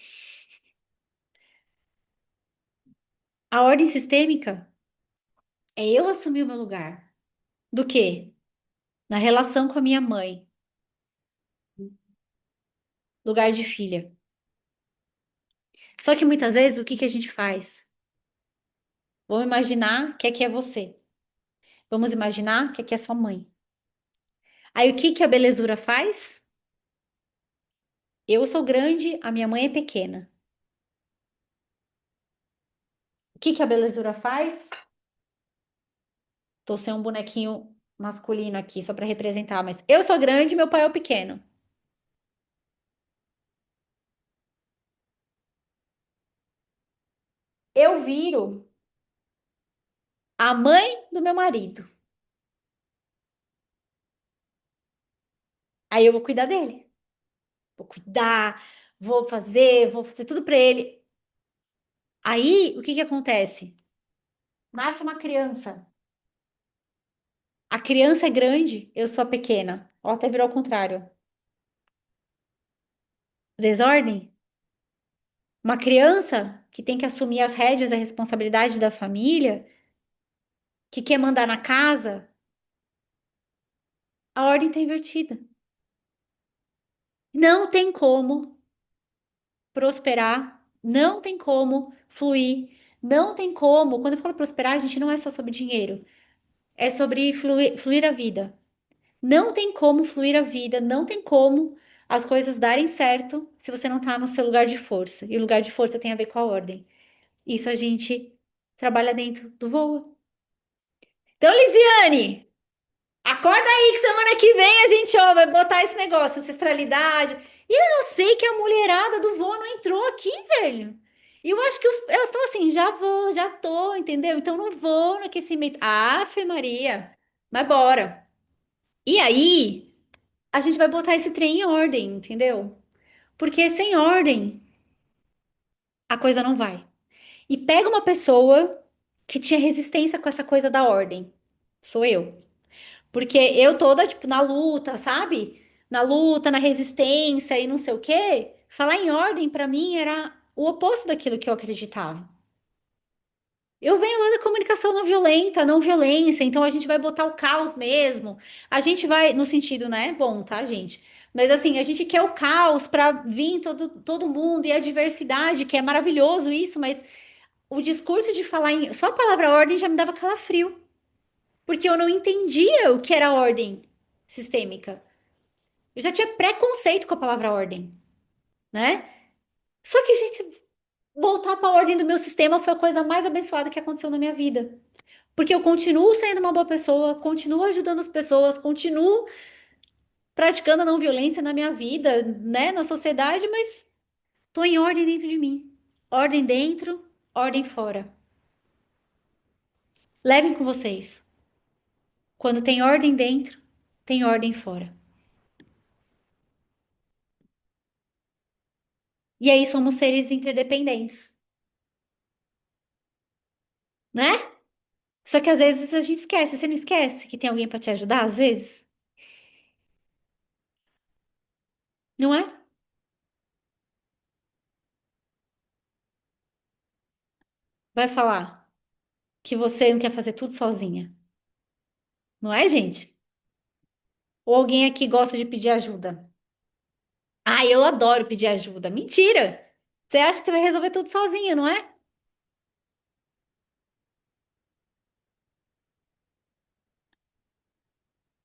A ordem sistêmica é eu assumir o meu lugar. Do quê? Na relação com a minha mãe, lugar de filha. Só que muitas vezes o que que a gente faz? Vamos imaginar que aqui é você. Vamos imaginar que aqui é sua mãe. Aí o que que a belezura faz? Eu sou grande, a minha mãe é pequena. O que que a belezura faz? Tô sem um bonequinho masculino aqui só para representar, mas eu sou grande, meu pai é o pequeno. Eu viro a mãe do meu marido. Aí eu vou cuidar dele. Vou cuidar, vou fazer tudo para ele. Aí, o que que acontece? Nasce uma criança. A criança é grande, eu sou a pequena. Ó, até virou ao contrário. Desordem? Uma criança que tem que assumir as rédeas da responsabilidade da família, que quer mandar na casa, a ordem está invertida. Não tem como prosperar, não tem como fluir, não tem como. Quando eu falo prosperar, a gente não é só sobre dinheiro, é sobre fluir a vida. Não tem como fluir a vida, não tem como as coisas darem certo se você não está no seu lugar de força. E o lugar de força tem a ver com a ordem. Isso a gente trabalha dentro do voo. Então, Lisiane, acorda aí que semana que vem a gente ó, vai botar esse negócio, ancestralidade. E eu sei que a mulherada do voo não entrou aqui, velho. E eu acho que elas estão assim, já vou, já tô, entendeu? Então não vou no aquecimento. Afe Maria, mas bora. E aí, a gente vai botar esse trem em ordem, entendeu? Porque sem ordem, a coisa não vai. E pega uma pessoa que tinha resistência com essa coisa da ordem. Sou eu. Porque eu toda, tipo, na luta, sabe? Na luta, na resistência e não sei o quê. Falar em ordem, pra mim, era o oposto daquilo que eu acreditava. Eu venho lá da comunicação não violenta, não violência, então a gente vai botar o caos mesmo. A gente vai, no sentido, né? Bom, tá, gente? Mas assim, a gente quer o caos para vir todo mundo e a diversidade, que é maravilhoso isso, mas o discurso de falar em. Só a palavra ordem já me dava calafrio, porque eu não entendia o que era ordem sistêmica. Eu já tinha preconceito com a palavra ordem, né? Só que, gente, voltar para a ordem do meu sistema foi a coisa mais abençoada que aconteceu na minha vida. Porque eu continuo sendo uma boa pessoa, continuo ajudando as pessoas, continuo praticando a não violência na minha vida, né, na sociedade, mas tô em ordem dentro de mim. Ordem dentro, ordem fora. Levem com vocês. Quando tem ordem dentro, tem ordem fora. E aí somos seres interdependentes, né? Só que às vezes a gente esquece. Você não esquece que tem alguém para te ajudar, às vezes? Não é? Vai falar que você não quer fazer tudo sozinha. Não é, gente? Ou alguém aqui gosta de pedir ajuda. Ah, eu adoro pedir ajuda. Mentira! Você acha que você vai resolver tudo sozinha, não é?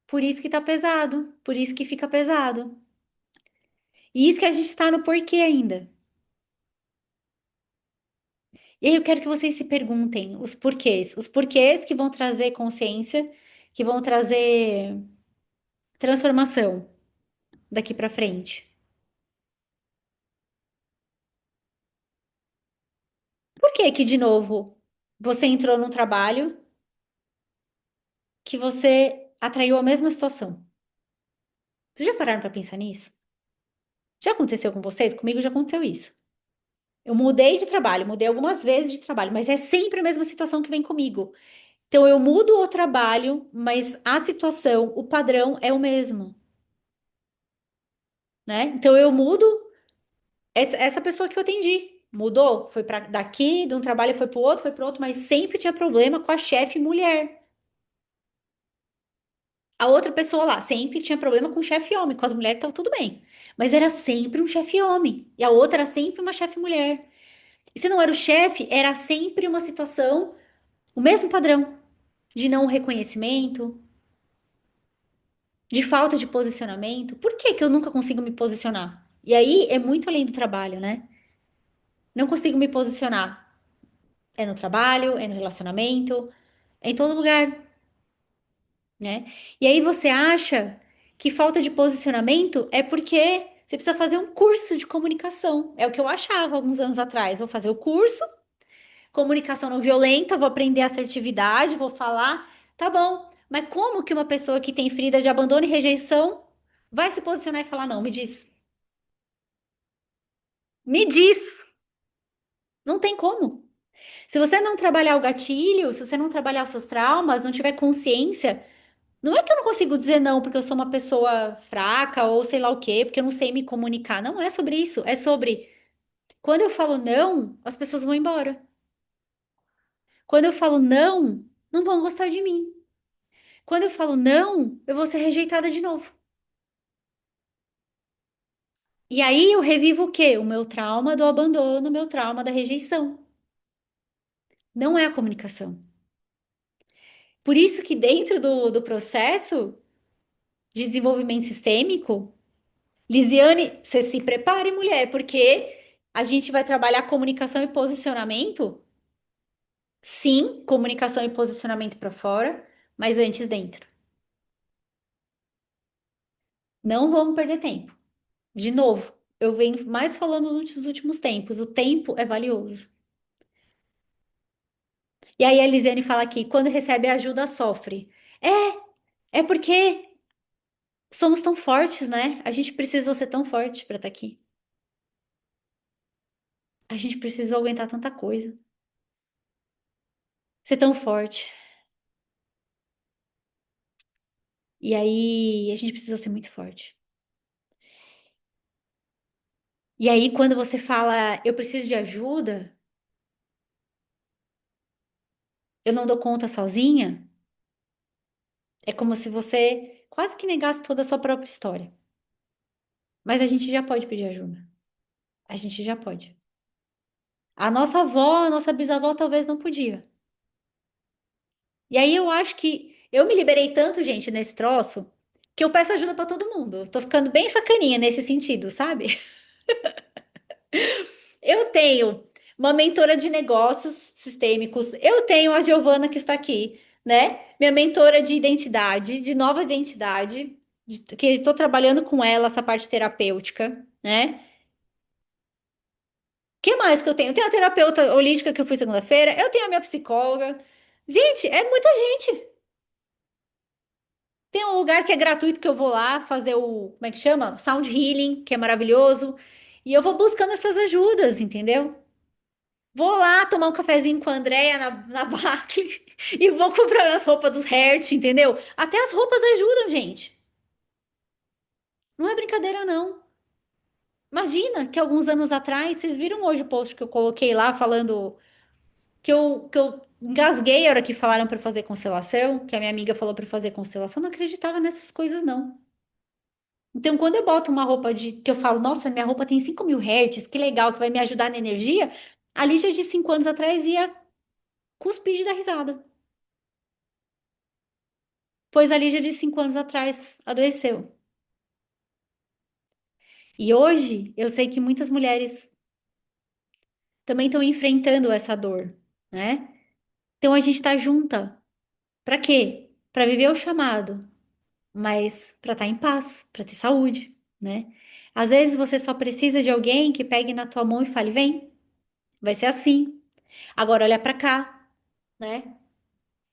Por isso que tá pesado, por isso que fica pesado. E isso que a gente tá no porquê ainda. E aí eu quero que vocês se perguntem os porquês que vão trazer consciência, que vão trazer transformação daqui pra frente. Por que que, de novo, você entrou num trabalho que você atraiu a mesma situação? Vocês já pararam pra pensar nisso? Já aconteceu com vocês? Comigo já aconteceu isso. Eu mudei de trabalho, mudei algumas vezes de trabalho, mas é sempre a mesma situação que vem comigo. Então eu mudo o trabalho, mas a situação, o padrão é o mesmo, né? Então eu mudo essa pessoa que eu atendi. Mudou, foi para daqui, de um trabalho foi para outro, mas sempre tinha problema com a chefe mulher. A outra pessoa lá sempre tinha problema com o chefe homem, com as mulheres estava tudo bem. Mas era sempre um chefe homem. E a outra era sempre uma chefe mulher. E se não era o chefe, era sempre uma situação, o mesmo padrão de não reconhecimento, de falta de posicionamento. Por que que eu nunca consigo me posicionar? E aí é muito além do trabalho, né? Não consigo me posicionar. É no trabalho, é no relacionamento, é em todo lugar, né? E aí você acha que falta de posicionamento é porque você precisa fazer um curso de comunicação. É o que eu achava alguns anos atrás. Vou fazer o curso, comunicação não violenta, vou aprender assertividade, vou falar. Tá bom. Mas como que uma pessoa que tem ferida de abandono e rejeição vai se posicionar e falar não? Me diz. Me diz. Não tem como. Se você não trabalhar o gatilho, se você não trabalhar os seus traumas, não tiver consciência, não é que eu não consigo dizer não porque eu sou uma pessoa fraca ou sei lá o quê, porque eu não sei me comunicar. Não é sobre isso. É sobre quando eu falo não, as pessoas vão embora. Quando eu falo não, não vão gostar de mim. Quando eu falo não, eu vou ser rejeitada de novo. E aí eu revivo o quê? O meu trauma do abandono, o meu trauma da rejeição. Não é a comunicação. Por isso que dentro do processo de desenvolvimento sistêmico, Lisiane, você se prepare, mulher, porque a gente vai trabalhar comunicação e posicionamento. Sim, comunicação e posicionamento para fora, mas antes dentro. Não vamos perder tempo. De novo, eu venho mais falando nos últimos tempos, o tempo é valioso. E aí a Lisiane fala aqui, quando recebe ajuda, sofre. É porque somos tão fortes, né? A gente precisou ser tão forte para estar aqui. A gente precisou aguentar tanta coisa. Ser tão forte. E aí a gente precisou ser muito forte. E aí quando você fala, eu preciso de ajuda, eu não dou conta sozinha, é como se você quase que negasse toda a sua própria história. Mas a gente já pode pedir ajuda. A gente já pode. A nossa avó, a nossa bisavó talvez não podia. E aí eu acho que eu me liberei tanto, gente, nesse troço, que eu peço ajuda pra todo mundo. Eu tô ficando bem sacaninha nesse sentido, sabe? Eu tenho uma mentora de negócios sistêmicos, eu tenho a Giovana que está aqui, né? Minha mentora de identidade, de nova identidade, que estou trabalhando com ela essa parte terapêutica, né? Que mais que eu tenho? Eu tenho a terapeuta holística que eu fui segunda-feira, eu tenho a minha psicóloga. Gente, é muita gente. Tem um lugar que é gratuito que eu vou lá fazer o, como é que chama? Sound Healing, que é maravilhoso. E eu vou buscando essas ajudas, entendeu? Vou lá tomar um cafezinho com a Andrea na Bacli e vou comprar as roupas dos Hertz, entendeu? Até as roupas ajudam, gente. Não é brincadeira, não. Imagina que alguns anos atrás, vocês viram hoje o post que eu coloquei lá falando que eu engasguei a hora que falaram para fazer constelação, que a minha amiga falou para fazer constelação, eu não acreditava nessas coisas, não. Então, quando eu boto uma roupa de que eu falo, nossa, minha roupa tem 5.000 Hz, que legal, que vai me ajudar na energia, a Lígia de 5 anos atrás ia cuspir de dar risada. pois a Lígia de 5 anos atrás adoeceu. E hoje eu sei que muitas mulheres também estão enfrentando essa dor, né? Então a gente tá junta. Para quê? Para viver o chamado, mas para estar em paz, para ter saúde, né? Às vezes você só precisa de alguém que pegue na tua mão e fale: "Vem, vai ser assim. Agora olha para cá", né?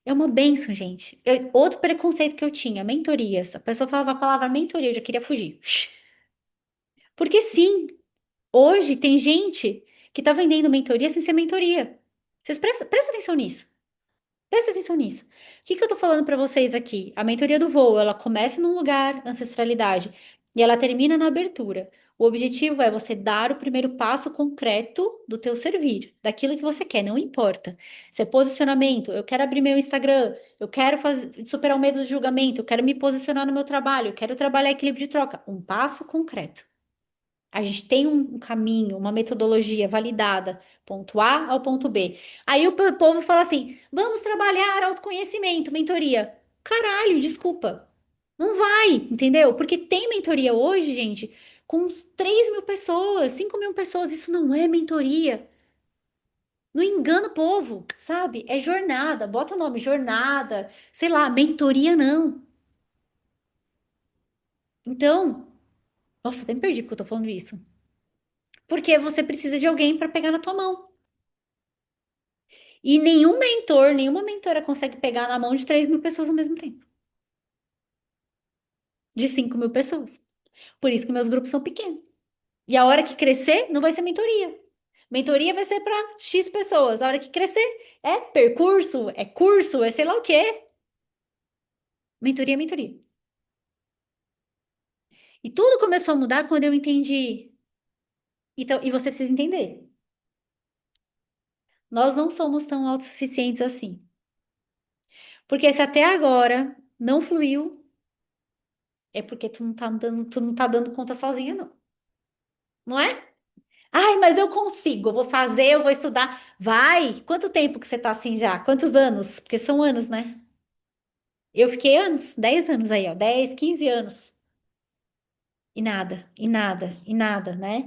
É uma bênção, gente. Outro preconceito que eu tinha, mentorias. A pessoa falava a palavra mentoria, eu já queria fugir. Porque sim, hoje tem gente que tá vendendo mentoria sem ser mentoria. Vocês prestam atenção nisso. Presta atenção nisso. O que que eu tô falando para vocês aqui? A mentoria do voo, ela começa num lugar, ancestralidade, e ela termina na abertura. O objetivo é você dar o primeiro passo concreto do teu servir, daquilo que você quer, não importa. Se é posicionamento, eu quero abrir meu Instagram, eu quero superar o medo do julgamento, eu quero me posicionar no meu trabalho, eu quero trabalhar equilíbrio de troca. Um passo concreto. A gente tem um caminho, uma metodologia validada, ponto A ao ponto B. Aí o povo fala assim: vamos trabalhar autoconhecimento, mentoria. Caralho, desculpa. Não vai, entendeu? Porque tem mentoria hoje, gente, com uns 3 mil pessoas, 5 mil pessoas. Isso não é mentoria. Não engana o povo, sabe? É jornada. Bota o nome, jornada. Sei lá, mentoria não. Então, nossa, até me perdi porque eu tô falando isso. Porque você precisa de alguém para pegar na tua mão. E nenhum mentor, nenhuma mentora consegue pegar na mão de 3 mil pessoas ao mesmo tempo. De 5 mil pessoas. Por isso que meus grupos são pequenos. E a hora que crescer, não vai ser mentoria. Mentoria vai ser para X pessoas. A hora que crescer, é percurso, é curso, é sei lá o quê. Mentoria é mentoria. E tudo começou a mudar quando eu entendi. Então, e você precisa entender. Nós não somos tão autossuficientes assim. Porque se até agora não fluiu, é porque tu não tá dando conta sozinha, não. Não é? Ai, mas eu consigo, eu vou fazer, eu vou estudar. Vai! Quanto tempo que você tá assim já? Quantos anos? Porque são anos, né? Eu fiquei anos, 10 anos aí, ó, 10, 15 anos. E nada, e nada, e nada, né?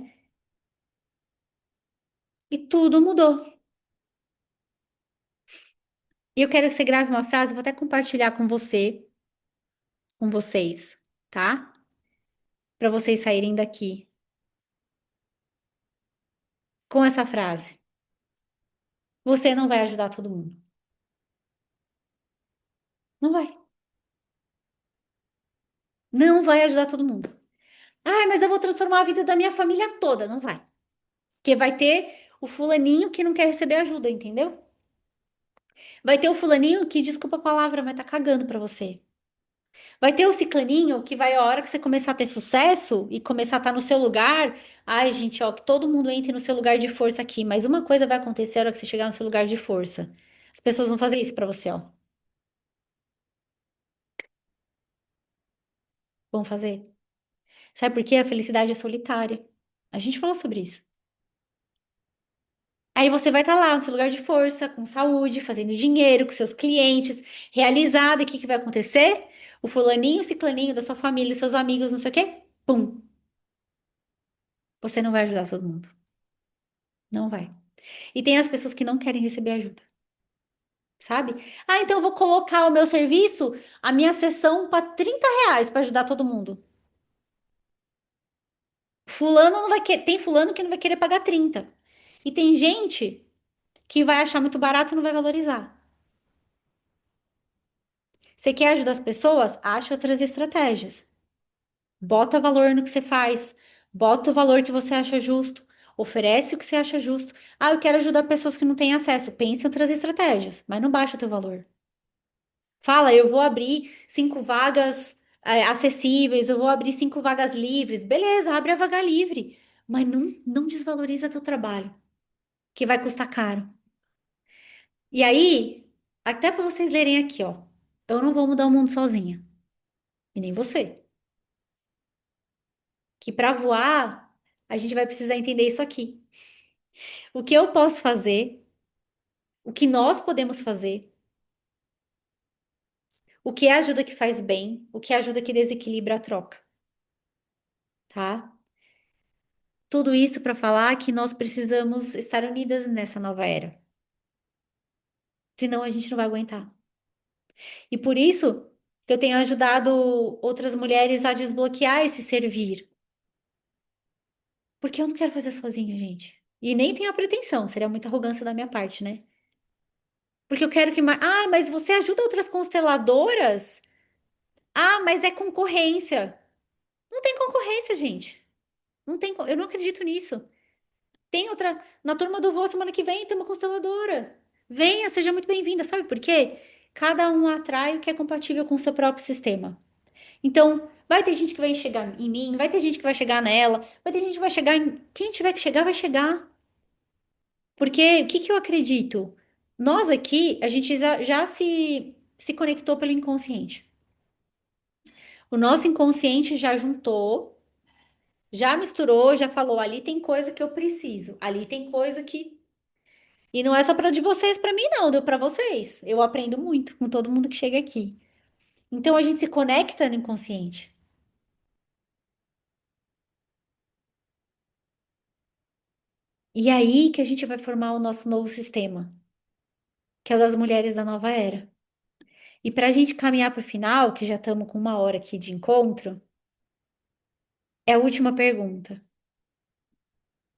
E tudo mudou. E eu quero que você grave uma frase, vou até compartilhar com você, com vocês, tá? Para vocês saírem daqui com essa frase. Você não vai ajudar todo mundo. Não vai. Não vai ajudar todo mundo. Ai, mas eu vou transformar a vida da minha família toda. Não vai. Porque vai ter o fulaninho que não quer receber ajuda, entendeu? Vai ter o fulaninho que, desculpa a palavra, vai estar cagando pra você. Vai ter o ciclaninho que vai a hora que você começar a ter sucesso e começar a estar no seu lugar. Ai, gente, ó, que todo mundo entre no seu lugar de força aqui. Mas uma coisa vai acontecer a hora que você chegar no seu lugar de força. As pessoas vão fazer isso pra você, ó. Vão fazer. Sabe por quê? A felicidade é solitária. A gente falou sobre isso. Aí você vai estar lá no seu lugar de força, com saúde, fazendo dinheiro, com seus clientes, realizado. E o que que vai acontecer? O fulaninho, o ciclaninho da sua família, os seus amigos, não sei o quê. Pum! Você não vai ajudar todo mundo. Não vai. E tem as pessoas que não querem receber ajuda, sabe? Ah, então eu vou colocar o meu serviço, a minha sessão para R$ 30 para ajudar todo mundo. Fulano não vai querer, tem fulano que não vai querer pagar 30. E tem gente que vai achar muito barato e não vai valorizar. Você quer ajudar as pessoas? Acha outras estratégias. Bota valor no que você faz. Bota o valor que você acha justo. Oferece o que você acha justo. Ah, eu quero ajudar pessoas que não têm acesso. Pense em outras estratégias, mas não baixa o teu valor. Fala, eu vou abrir 5 vagas, acessíveis, eu vou abrir 5 vagas livres. Beleza, abre a vaga livre. Mas não desvaloriza teu trabalho, que vai custar caro. E aí, até para vocês lerem aqui, ó. Eu não vou mudar o mundo sozinha. E nem você. Que para voar, a gente vai precisar entender isso aqui. O que eu posso fazer, o que nós podemos fazer, O que é ajuda que faz bem, o que é ajuda que desequilibra a troca, tá? Tudo isso para falar que nós precisamos estar unidas nessa nova era, senão a gente não vai aguentar. E por isso que eu tenho ajudado outras mulheres a desbloquear esse servir, porque eu não quero fazer sozinha, gente. E nem tenho a pretensão, seria muita arrogância da minha parte, né? Porque eu quero que mais. Ah, mas você ajuda outras consteladoras? Ah, mas é concorrência. Não tem concorrência, gente. Não tem, eu não acredito nisso. Tem outra. Na turma do voo, semana que vem, tem uma consteladora. Venha, seja muito bem-vinda. Sabe por quê? Cada um atrai o que é compatível com o seu próprio sistema. Então, vai ter gente que vai chegar em mim, vai ter gente que vai chegar nela, vai ter gente que vai chegar em. Quem tiver que chegar, vai chegar. Porque o que que eu acredito? Nós aqui, a gente já se conectou pelo inconsciente. O nosso inconsciente já juntou, já misturou, já falou: ali tem coisa que eu preciso, ali tem coisa que. E não é só para de vocês, para mim, não, deu para vocês. Eu aprendo muito com todo mundo que chega aqui. Então a gente se conecta no inconsciente. E aí que a gente vai formar o nosso novo sistema, que é o das mulheres da nova era. E para a gente caminhar para o final, que já estamos com 1 hora aqui de encontro, é a última pergunta.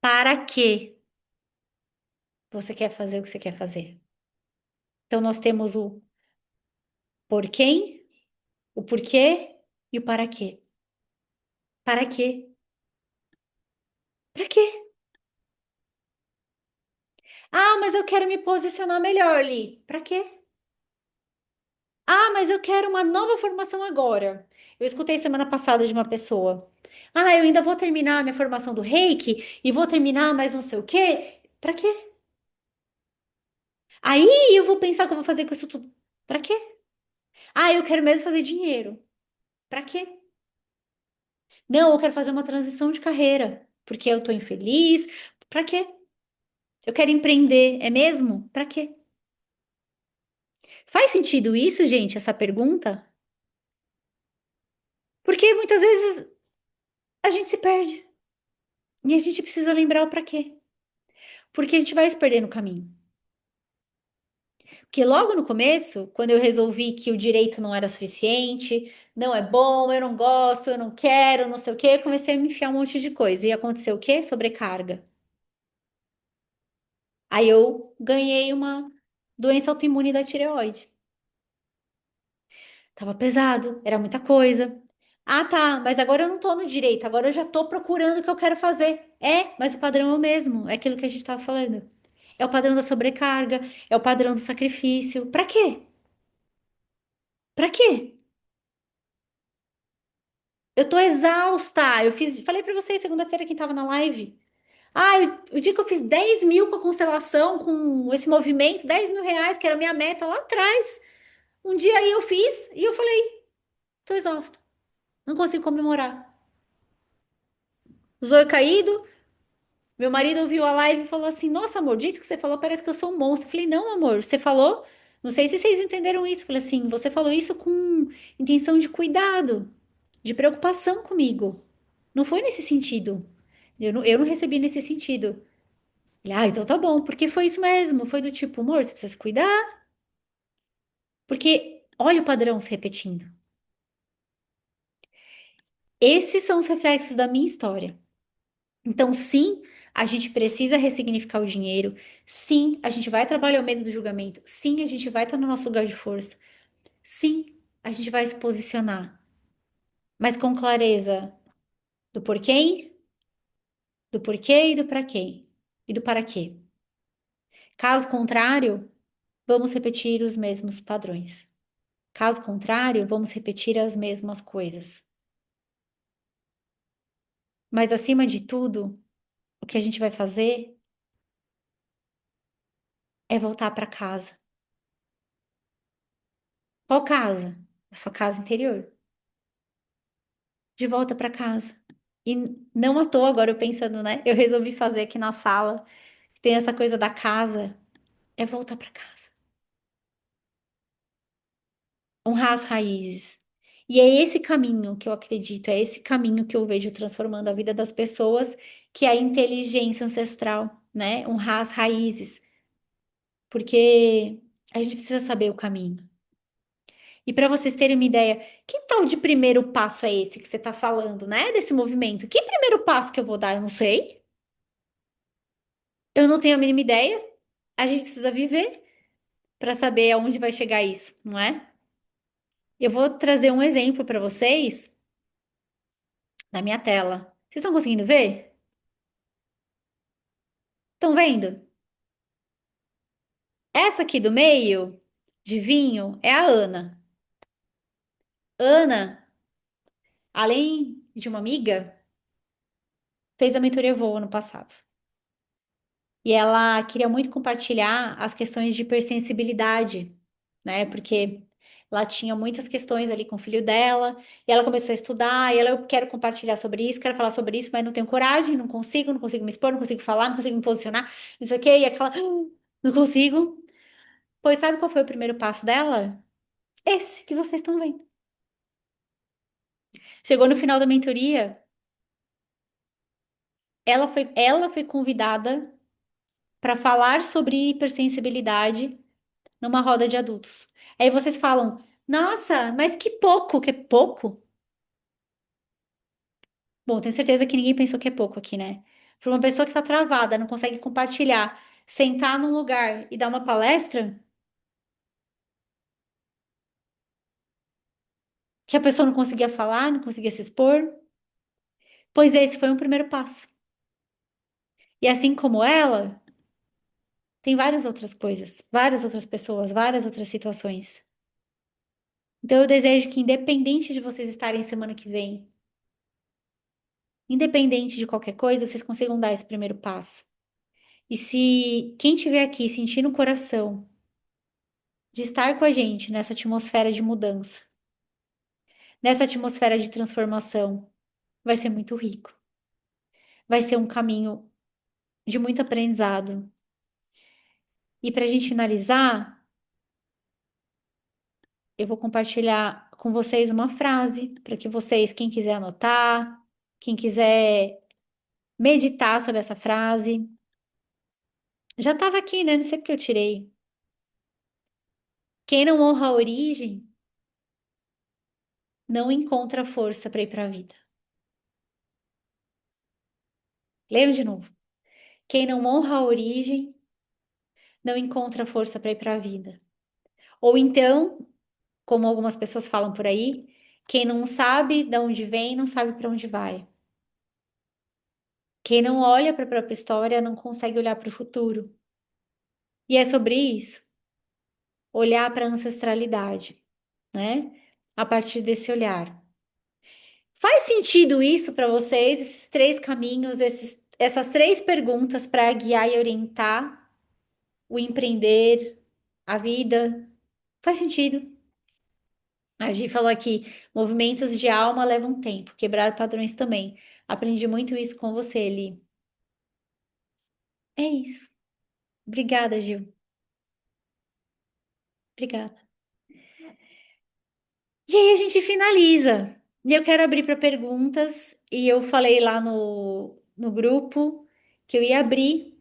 Para que você quer fazer o que você quer fazer? Então nós temos o por quem, o porquê e o para quê. Para quê? Para quê? Ah, mas eu quero me posicionar melhor, Li. Para quê? Ah, mas eu quero uma nova formação agora. Eu escutei semana passada de uma pessoa. Ah, eu ainda vou terminar a minha formação do Reiki e vou terminar mais não sei o quê. Para quê? Aí eu vou pensar o que eu vou fazer com isso tudo. Para quê? Ah, eu quero mesmo fazer dinheiro. Para quê? Não, eu quero fazer uma transição de carreira, porque eu tô infeliz. Para quê? Eu quero empreender, é mesmo? Para quê? Faz sentido isso, gente, essa pergunta? Porque muitas vezes a gente se perde e a gente precisa lembrar o para quê. Porque a gente vai se perder no caminho. Porque logo no começo, quando eu resolvi que o direito não era suficiente, não é bom, eu não gosto, eu não quero, não sei o quê, eu comecei a me enfiar um monte de coisa. E aconteceu o quê? Sobrecarga. Aí eu ganhei uma doença autoimune da tireoide. Tava pesado, era muita coisa. Ah, tá, mas agora eu não tô no direito, agora eu já tô procurando o que eu quero fazer. É, mas o padrão é o mesmo, é aquilo que a gente tava falando. É o padrão da sobrecarga, é o padrão do sacrifício. Pra quê? Pra quê? Eu tô exausta. Eu fiz, falei pra vocês segunda-feira quem tava na live. Ah, o dia que eu fiz 10 mil com a constelação, com esse movimento, 10 mil reais, que era a minha meta lá atrás. Um dia aí eu fiz e eu falei, tô exausta. Não consigo comemorar. Zóio caído. Meu marido ouviu a live e falou assim: Nossa, amor, dito que você falou, parece que eu sou um monstro. Eu falei: Não, amor, você falou. Não sei se vocês entenderam isso. Eu falei assim: Você falou isso com intenção de cuidado, de preocupação comigo. Não foi nesse sentido. Eu não recebi nesse sentido. Ele, ah, então tá bom, porque foi isso mesmo. Foi do tipo, amor, você precisa se cuidar. Porque olha o padrão se repetindo. Esses são os reflexos da minha história. Então, sim, a gente precisa ressignificar o dinheiro. Sim, a gente vai trabalhar o medo do julgamento. Sim, a gente vai estar no nosso lugar de força. Sim, a gente vai se posicionar, mas com clareza do porquê, do porquê e do para quê e do para quê. Caso contrário, vamos repetir os mesmos padrões. Caso contrário, vamos repetir as mesmas coisas. Mas acima de tudo, o que a gente vai fazer é voltar para casa. Qual casa? A sua casa interior. De volta para casa. E não à toa, agora eu pensando, né? Eu resolvi fazer aqui na sala, tem essa coisa da casa, é voltar para casa. honrar as raízes. E é esse caminho que eu acredito, é esse caminho que eu vejo transformando a vida das pessoas, que é a inteligência ancestral, né? Honrar as raízes, porque a gente precisa saber o caminho. E para vocês terem uma ideia, que tal de primeiro passo é esse que você está falando, né? Desse movimento? Que primeiro passo que eu vou dar? Eu não sei. Eu não tenho a mínima ideia. A gente precisa viver para saber aonde vai chegar isso, não é? Eu vou trazer um exemplo para vocês na minha tela. Vocês estão conseguindo ver? Estão vendo? Essa aqui do meio, de vinho, é a Ana. Ana, além de uma amiga, fez a mentoria Voa ano passado. E ela queria muito compartilhar as questões de hipersensibilidade, né? Porque ela tinha muitas questões ali com o filho dela, e ela começou a estudar, e ela, eu quero compartilhar sobre isso, quero falar sobre isso, mas não tenho coragem, não consigo me expor, não consigo falar, não consigo me posicionar, não sei o quê, e aquela, não consigo. Pois sabe qual foi o primeiro passo dela? Esse que vocês estão vendo. Chegou no final da mentoria, ela foi convidada para falar sobre hipersensibilidade numa roda de adultos. Aí vocês falam, nossa, mas que é pouco? Bom, tenho certeza que ninguém pensou que é pouco aqui, né? Para uma pessoa que está travada, não consegue compartilhar, sentar num lugar e dar uma palestra, que a pessoa não conseguia falar, não conseguia se expor, pois esse foi um primeiro passo. E assim como ela, tem várias outras coisas, várias outras pessoas, várias outras situações. Então eu desejo que, independente de vocês estarem semana que vem, independente de qualquer coisa, vocês consigam dar esse primeiro passo. E se quem estiver aqui sentir no coração de estar com a gente nessa atmosfera de mudança, nessa atmosfera de transformação, vai ser muito rico. Vai ser um caminho de muito aprendizado. E para a gente finalizar, eu vou compartilhar com vocês uma frase para que vocês, quem quiser anotar, quem quiser meditar sobre essa frase, já estava aqui, né? Não sei porque eu tirei. Quem não honra a origem não encontra força para ir para a vida. Leio de novo. Quem não honra a origem não encontra força para ir para a vida. Ou então, como algumas pessoas falam por aí, quem não sabe de onde vem, não sabe para onde vai. Quem não olha para a própria história não consegue olhar para o futuro. E é sobre isso, olhar para a ancestralidade, né? A partir desse olhar. Faz sentido isso para vocês, esses três caminhos, essas três perguntas para guiar e orientar o empreender, a vida? Faz sentido? A Gi falou aqui, movimentos de alma levam tempo, quebrar padrões também. Aprendi muito isso com você, Eli. É isso. Obrigada, Gil. Obrigada. E aí a gente finaliza. E eu quero abrir para perguntas. E eu falei lá no grupo que eu ia abrir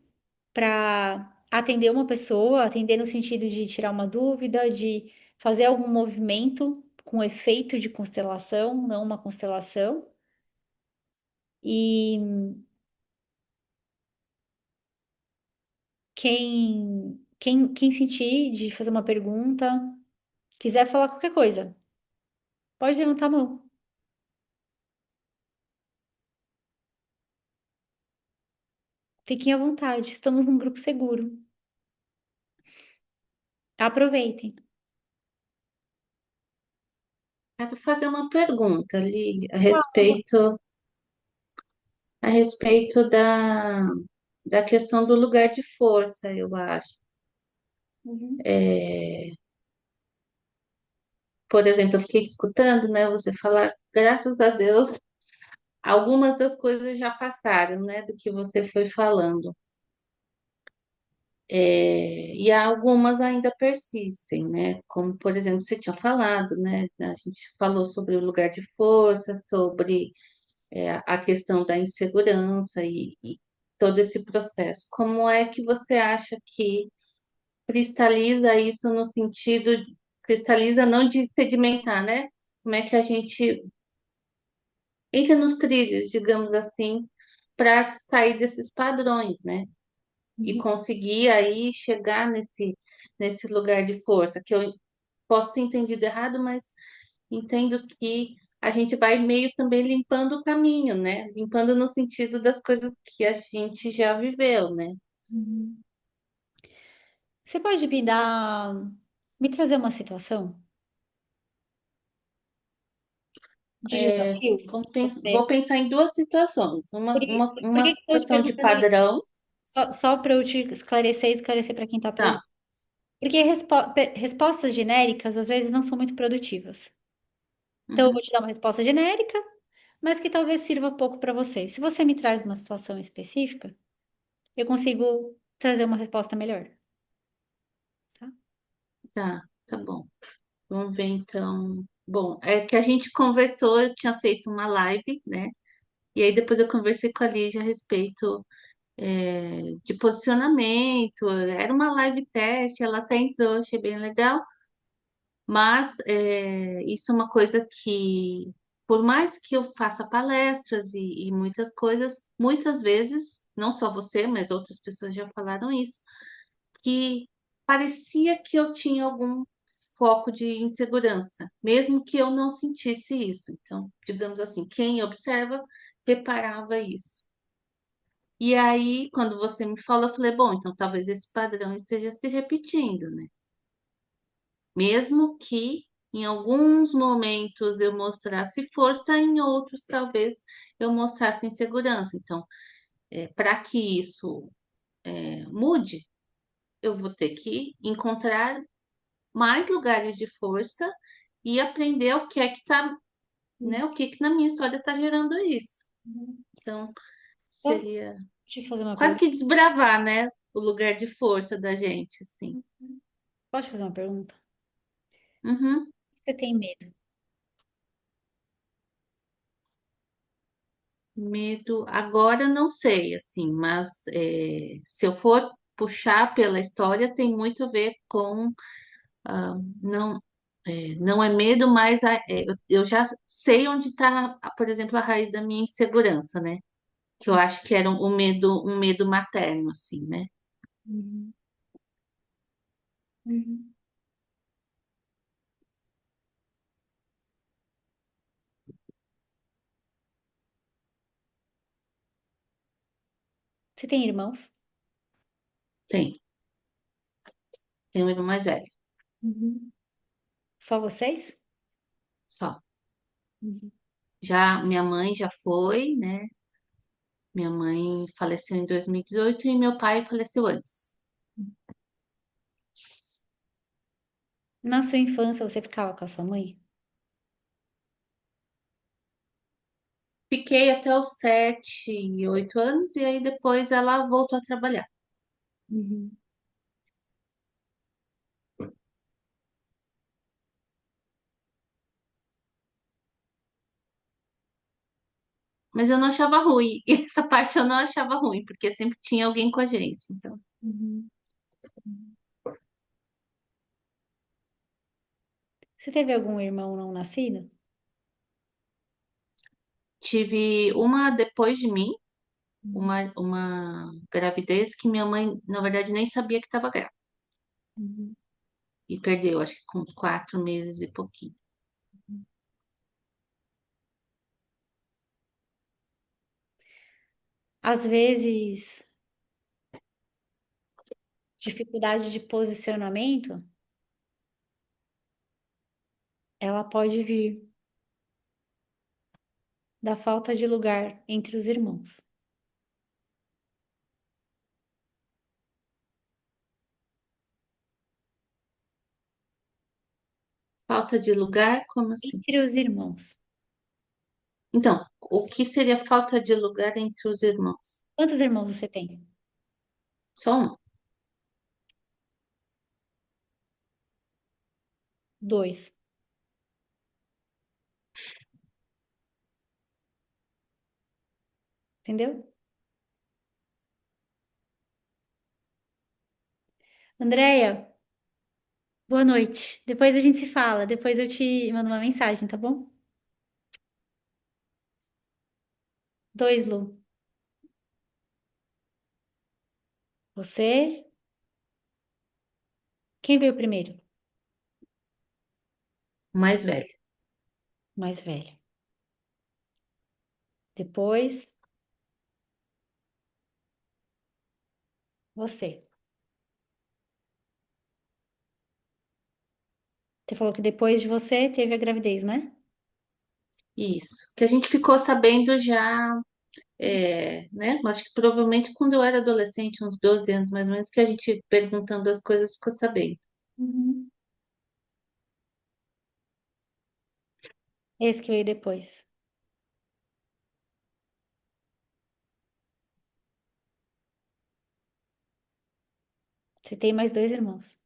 para atender uma pessoa, atender no sentido de tirar uma dúvida, de fazer algum movimento com efeito de constelação, não uma constelação. E quem sentir de fazer uma pergunta, quiser falar qualquer coisa, pode levantar a mão. Fiquem à vontade, estamos num grupo seguro. Aproveitem. Quero fazer uma pergunta, Lili, a respeito da questão do lugar de força, eu acho. Uhum. É, por exemplo, eu fiquei escutando, né, você falar, graças a Deus, algumas das coisas já passaram, né, do que você foi falando. E algumas ainda persistem, né? Como, por exemplo, você tinha falado, né? A gente falou sobre o lugar de força, sobre a questão da insegurança e todo esse processo. Como é que você acha que cristaliza isso no sentido, cristaliza não de sedimentar, né? Como é que a gente entra nos trilhos, digamos assim, para sair desses padrões, né? E Uhum. conseguir aí chegar nesse lugar de força, que eu posso ter entendido errado, mas entendo que a gente vai meio também limpando o caminho, né? Limpando no sentido das coisas que a gente já viveu, né? Uhum. Você pode me trazer uma situação de É, desafio? vou Você, pensar em duas situações. por Uma que que eu estou te situação de perguntando isso? padrão, Só para eu te esclarecer e esclarecer para quem está presente. tá? Porque respostas genéricas às vezes não são muito produtivas. Então, eu vou Uhum, te dar uma resposta genérica, mas que talvez sirva pouco para você. Se você me traz uma situação específica, eu consigo trazer uma resposta melhor, tá? tá bom. Vamos ver então. Bom, é que a gente conversou, eu tinha feito uma live, né? E aí depois eu conversei com a Lígia a respeito de posicionamento. Era uma live teste, ela até entrou, achei bem legal. Mas isso é uma coisa que, por mais que eu faça palestras e muitas coisas, muitas vezes, não só você, mas outras pessoas já falaram isso, que parecia que eu tinha algum foco de insegurança, mesmo que eu não sentisse isso. Então, digamos assim, quem observa reparava isso. E aí, quando você me falou, eu falei, bom, então talvez esse padrão esteja se repetindo, né? Mesmo que em alguns momentos eu mostrasse força, em outros talvez eu mostrasse insegurança. Então, para que isso mude, eu vou ter que encontrar mais lugares de força e aprender o que é que está, né? O que que na minha história está gerando isso. Uhum. Então, Posso seria te fazer uma quase pergunta? que desbravar, né? O lugar de força da gente, assim. Posso te fazer uma pergunta? Uhum. Você tem medo? Medo, agora não sei, assim, mas se eu for puxar pela história, tem muito a ver com, não, não é medo, mas eu já sei onde está, por exemplo, a raiz da minha insegurança, né? Que eu acho que era um medo materno, assim, né? Uhum. Uhum. Você tem irmãos? Tem um irmão mais velho, Uhum. Só vocês? só. Uhum. Já minha mãe já foi, né? Minha mãe faleceu em 2018 e meu pai faleceu antes. Na sua infância, você ficava com a sua mãe? Fiquei até os 7, 8 anos e aí depois ela voltou a trabalhar. Uhum. Mas eu não achava ruim. E essa parte eu não achava ruim, porque sempre tinha alguém com a gente. Então, Uhum. Você teve algum irmão não nascido? tive uma depois de mim, Uhum. uma gravidez que minha mãe, na verdade, nem sabia que estava grávida. Uhum. E perdeu, acho que com uns 4 meses e pouquinho. Às vezes, dificuldade de posicionamento, ela pode vir da falta de lugar entre os irmãos. Falta de lugar? Como assim? Entre os irmãos. Então, o que seria falta de lugar entre os irmãos? Quantos irmãos você tem? Só um. Dois. Entendeu? Andréia, boa noite. Depois a gente se fala. Depois eu te mando uma mensagem, tá bom? Dois, Lu. Você? Quem veio primeiro? Mais velha. Mais velho. Depois, você. Você falou que depois de você teve a gravidez, né? Isso. Que a gente ficou sabendo já, né? Acho que provavelmente quando eu era adolescente, uns 12 anos mais ou menos, que a gente perguntando as coisas ficou sabendo. Uhum. Esse que veio depois. Você tem mais dois irmãos.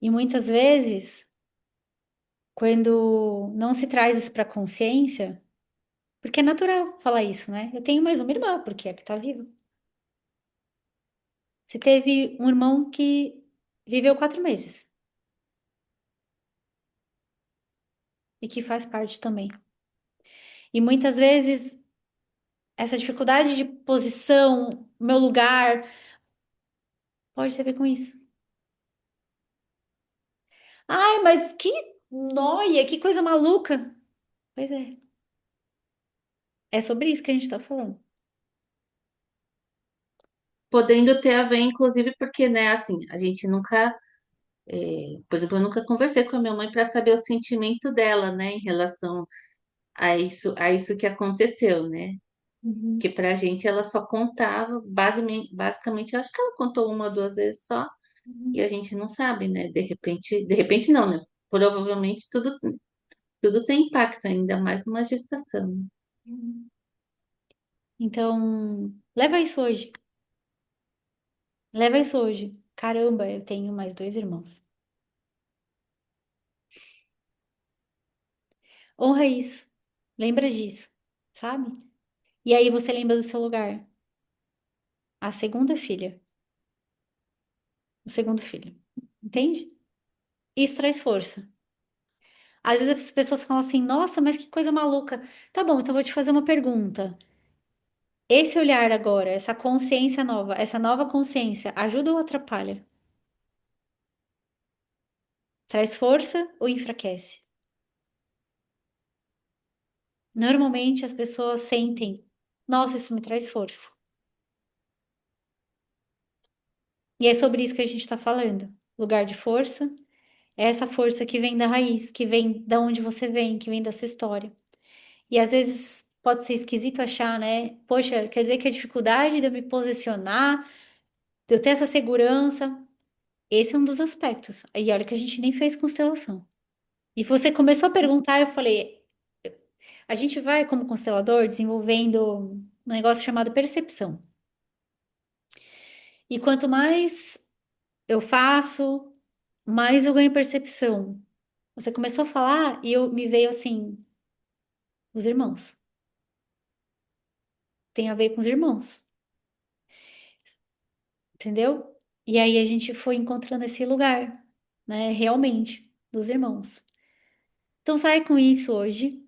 E muitas vezes, quando não se traz isso para consciência, porque é natural falar isso, né? Eu tenho mais uma irmã, porque é a que tá viva. Você teve um irmão que viveu 4 meses e que faz parte também. E muitas vezes, essa dificuldade de posição, meu lugar, pode ter a ver com isso. Ai, mas que noia, que coisa maluca. Pois é, é sobre isso que a gente tá falando. Podendo ter a ver, inclusive, porque, né, assim, a gente nunca, por exemplo, eu nunca conversei com a minha mãe para saber o sentimento dela, né, em relação a isso que aconteceu, né? Que Uhum, pra gente ela só contava, basicamente, eu acho que ela contou uma ou duas vezes só, e a uhum, gente não sabe, né? De repente não, né? Provavelmente tudo tem impacto, ainda mais numa gestação, né? uhum. Então, leva isso hoje. Leva isso hoje. Caramba, eu tenho mais dois irmãos. Honra isso. Lembra disso, sabe? E aí você lembra do seu lugar. A segunda filha. O segundo filho. Entende? Isso traz força. Às vezes as pessoas falam assim: nossa, mas que coisa maluca. Tá bom, então eu vou te fazer uma pergunta. Esse olhar agora, essa consciência nova, essa nova consciência, ajuda ou atrapalha? Traz força ou enfraquece? Normalmente as pessoas sentem: nossa, isso me traz força. E é sobre isso que a gente está falando. Lugar de força é essa força que vem da raiz, que vem da onde você vem, que vem da sua história. E às vezes pode ser esquisito achar, né? Poxa, quer dizer que a dificuldade de eu me posicionar, de eu ter essa segurança, esse é um dos aspectos. E olha que a gente nem fez constelação. E você começou a perguntar, eu falei, a gente vai, como constelador, desenvolvendo um negócio chamado percepção. E quanto mais eu faço, mais eu ganho percepção. Você começou a falar e eu me veio assim, os irmãos. Tem a ver com os irmãos, entendeu? E aí a gente foi encontrando esse lugar, né? Realmente, dos irmãos. Então sai com isso hoje.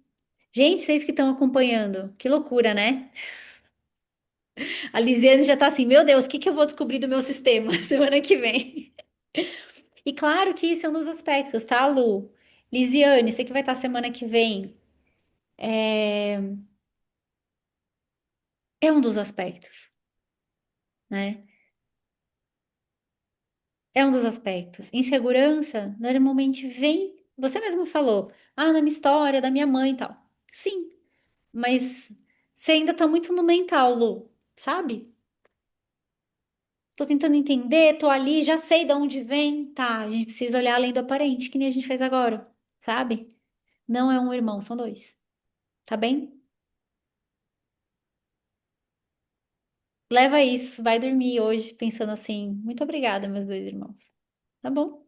Gente, vocês que estão acompanhando, que loucura, né? A Lisiane já tá assim, meu Deus, o que que eu vou descobrir do meu sistema semana que vem? E claro que isso é um dos aspectos, tá, Lu? Lisiane, você que vai estar semana que vem, é um dos aspectos, né? É um dos aspectos. Insegurança normalmente vem, você mesmo falou, na minha história, da minha mãe e tal. Sim, mas você ainda tá muito no mental, Lu, sabe? Tô tentando entender, tô ali, já sei de onde vem. Tá, a gente precisa olhar além do aparente, que nem a gente fez agora, sabe? Não é um irmão, são dois. Tá bem? Leva isso, vai dormir hoje pensando assim, muito obrigada, meus dois irmãos. Tá bom?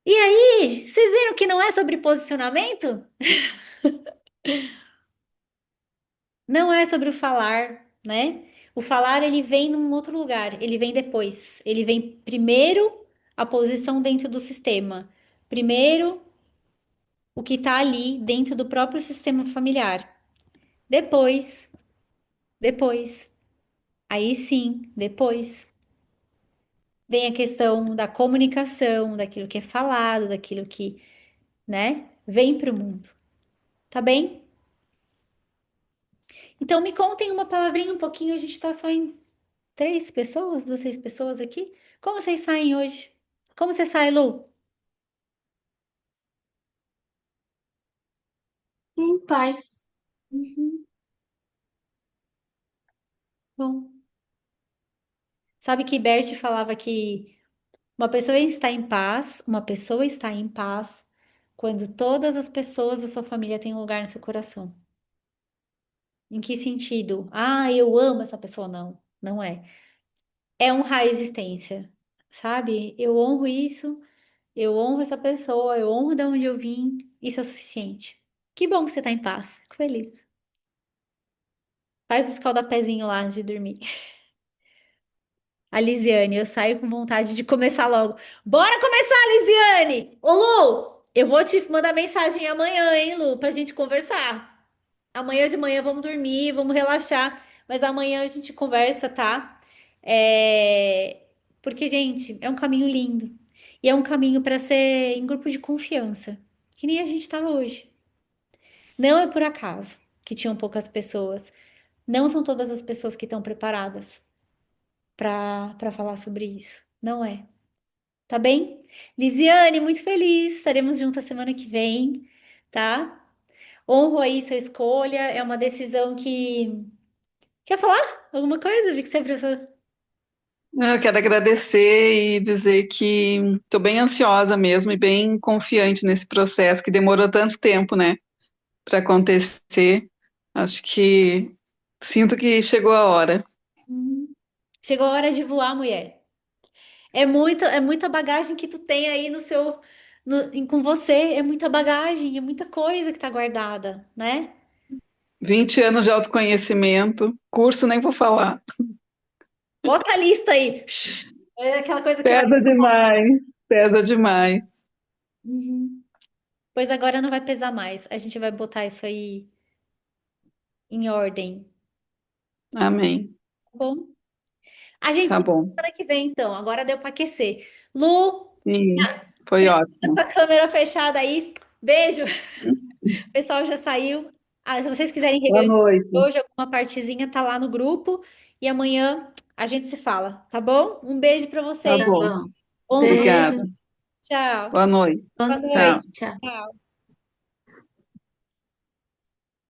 E aí, vocês viram que não é sobre posicionamento? Não é sobre o falar, né? O falar ele vem num outro lugar, ele vem depois. Ele vem primeiro a posição dentro do sistema. Primeiro o que está ali dentro do próprio sistema familiar. Depois, depois, aí sim, depois vem a questão da comunicação, daquilo que é falado, daquilo que, né, vem para o mundo. Tá bem? Então me contem uma palavrinha um pouquinho, a gente tá só em três pessoas, duas, três pessoas aqui. Como vocês saem hoje? Como você sai, Lu? Em paz. Uhum. Bom, sabe que Bert falava que uma pessoa está em paz quando todas as pessoas da sua família têm um lugar no seu coração. Em que sentido? Ah, eu amo essa pessoa. Não, não é. É honrar a existência, sabe? Eu honro isso, eu honro essa pessoa, eu honro de onde eu vim. Isso é o suficiente. Que bom que você tá em paz. Fico feliz. Faz o escaldapézinho lá antes de dormir. A Lisiane, eu saio com vontade de começar logo. Bora começar, Lisiane! Ô, Lu, eu vou te mandar mensagem amanhã, hein, Lu, pra gente conversar. Amanhã de manhã vamos dormir, vamos relaxar, mas amanhã a gente conversa, tá? Porque, gente, é um caminho lindo. E é um caminho para ser em grupo de confiança, que nem a gente tá hoje. Não é por acaso que tinham poucas pessoas. Não são todas as pessoas que estão preparadas para falar sobre isso. Não é. Tá bem? Lisiane, muito feliz. Estaremos juntas semana que vem, tá? Honro aí sua escolha. É uma decisão que. Quer falar alguma coisa? Vi que você é professor. Eu quero agradecer e dizer que estou bem ansiosa mesmo e bem confiante nesse processo que demorou tanto tempo, né, para acontecer. Acho que sinto que chegou a hora. Uhum. Chegou a hora de voar, mulher. É muita bagagem que tu tem aí no seu, com você. É muita bagagem, é muita coisa que tá guardada, né? 20 anos de autoconhecimento, curso nem vou falar. Bota a lista aí. É aquela coisa que vai. Pesa demais, pesa demais. Uhum. Pois agora não vai pesar mais. A gente vai botar isso aí em ordem, Amém. tá bom? A gente Tá se vê bom. semana que vem, então. Agora deu para aquecer. Lu, Sim, foi obrigada com ótimo. a câmera fechada aí. Beijo. O pessoal já saiu. Ah, se vocês quiserem Boa rever noite. hoje, alguma partezinha tá lá no grupo. E amanhã a gente se fala, tá bom? Um beijo para Tá vocês. Tá bom. bom. Honro. Obrigada. Beijo. Tchau. Boa noite. Boa Boa Tchau. noite. noite. Tchau. Tchau.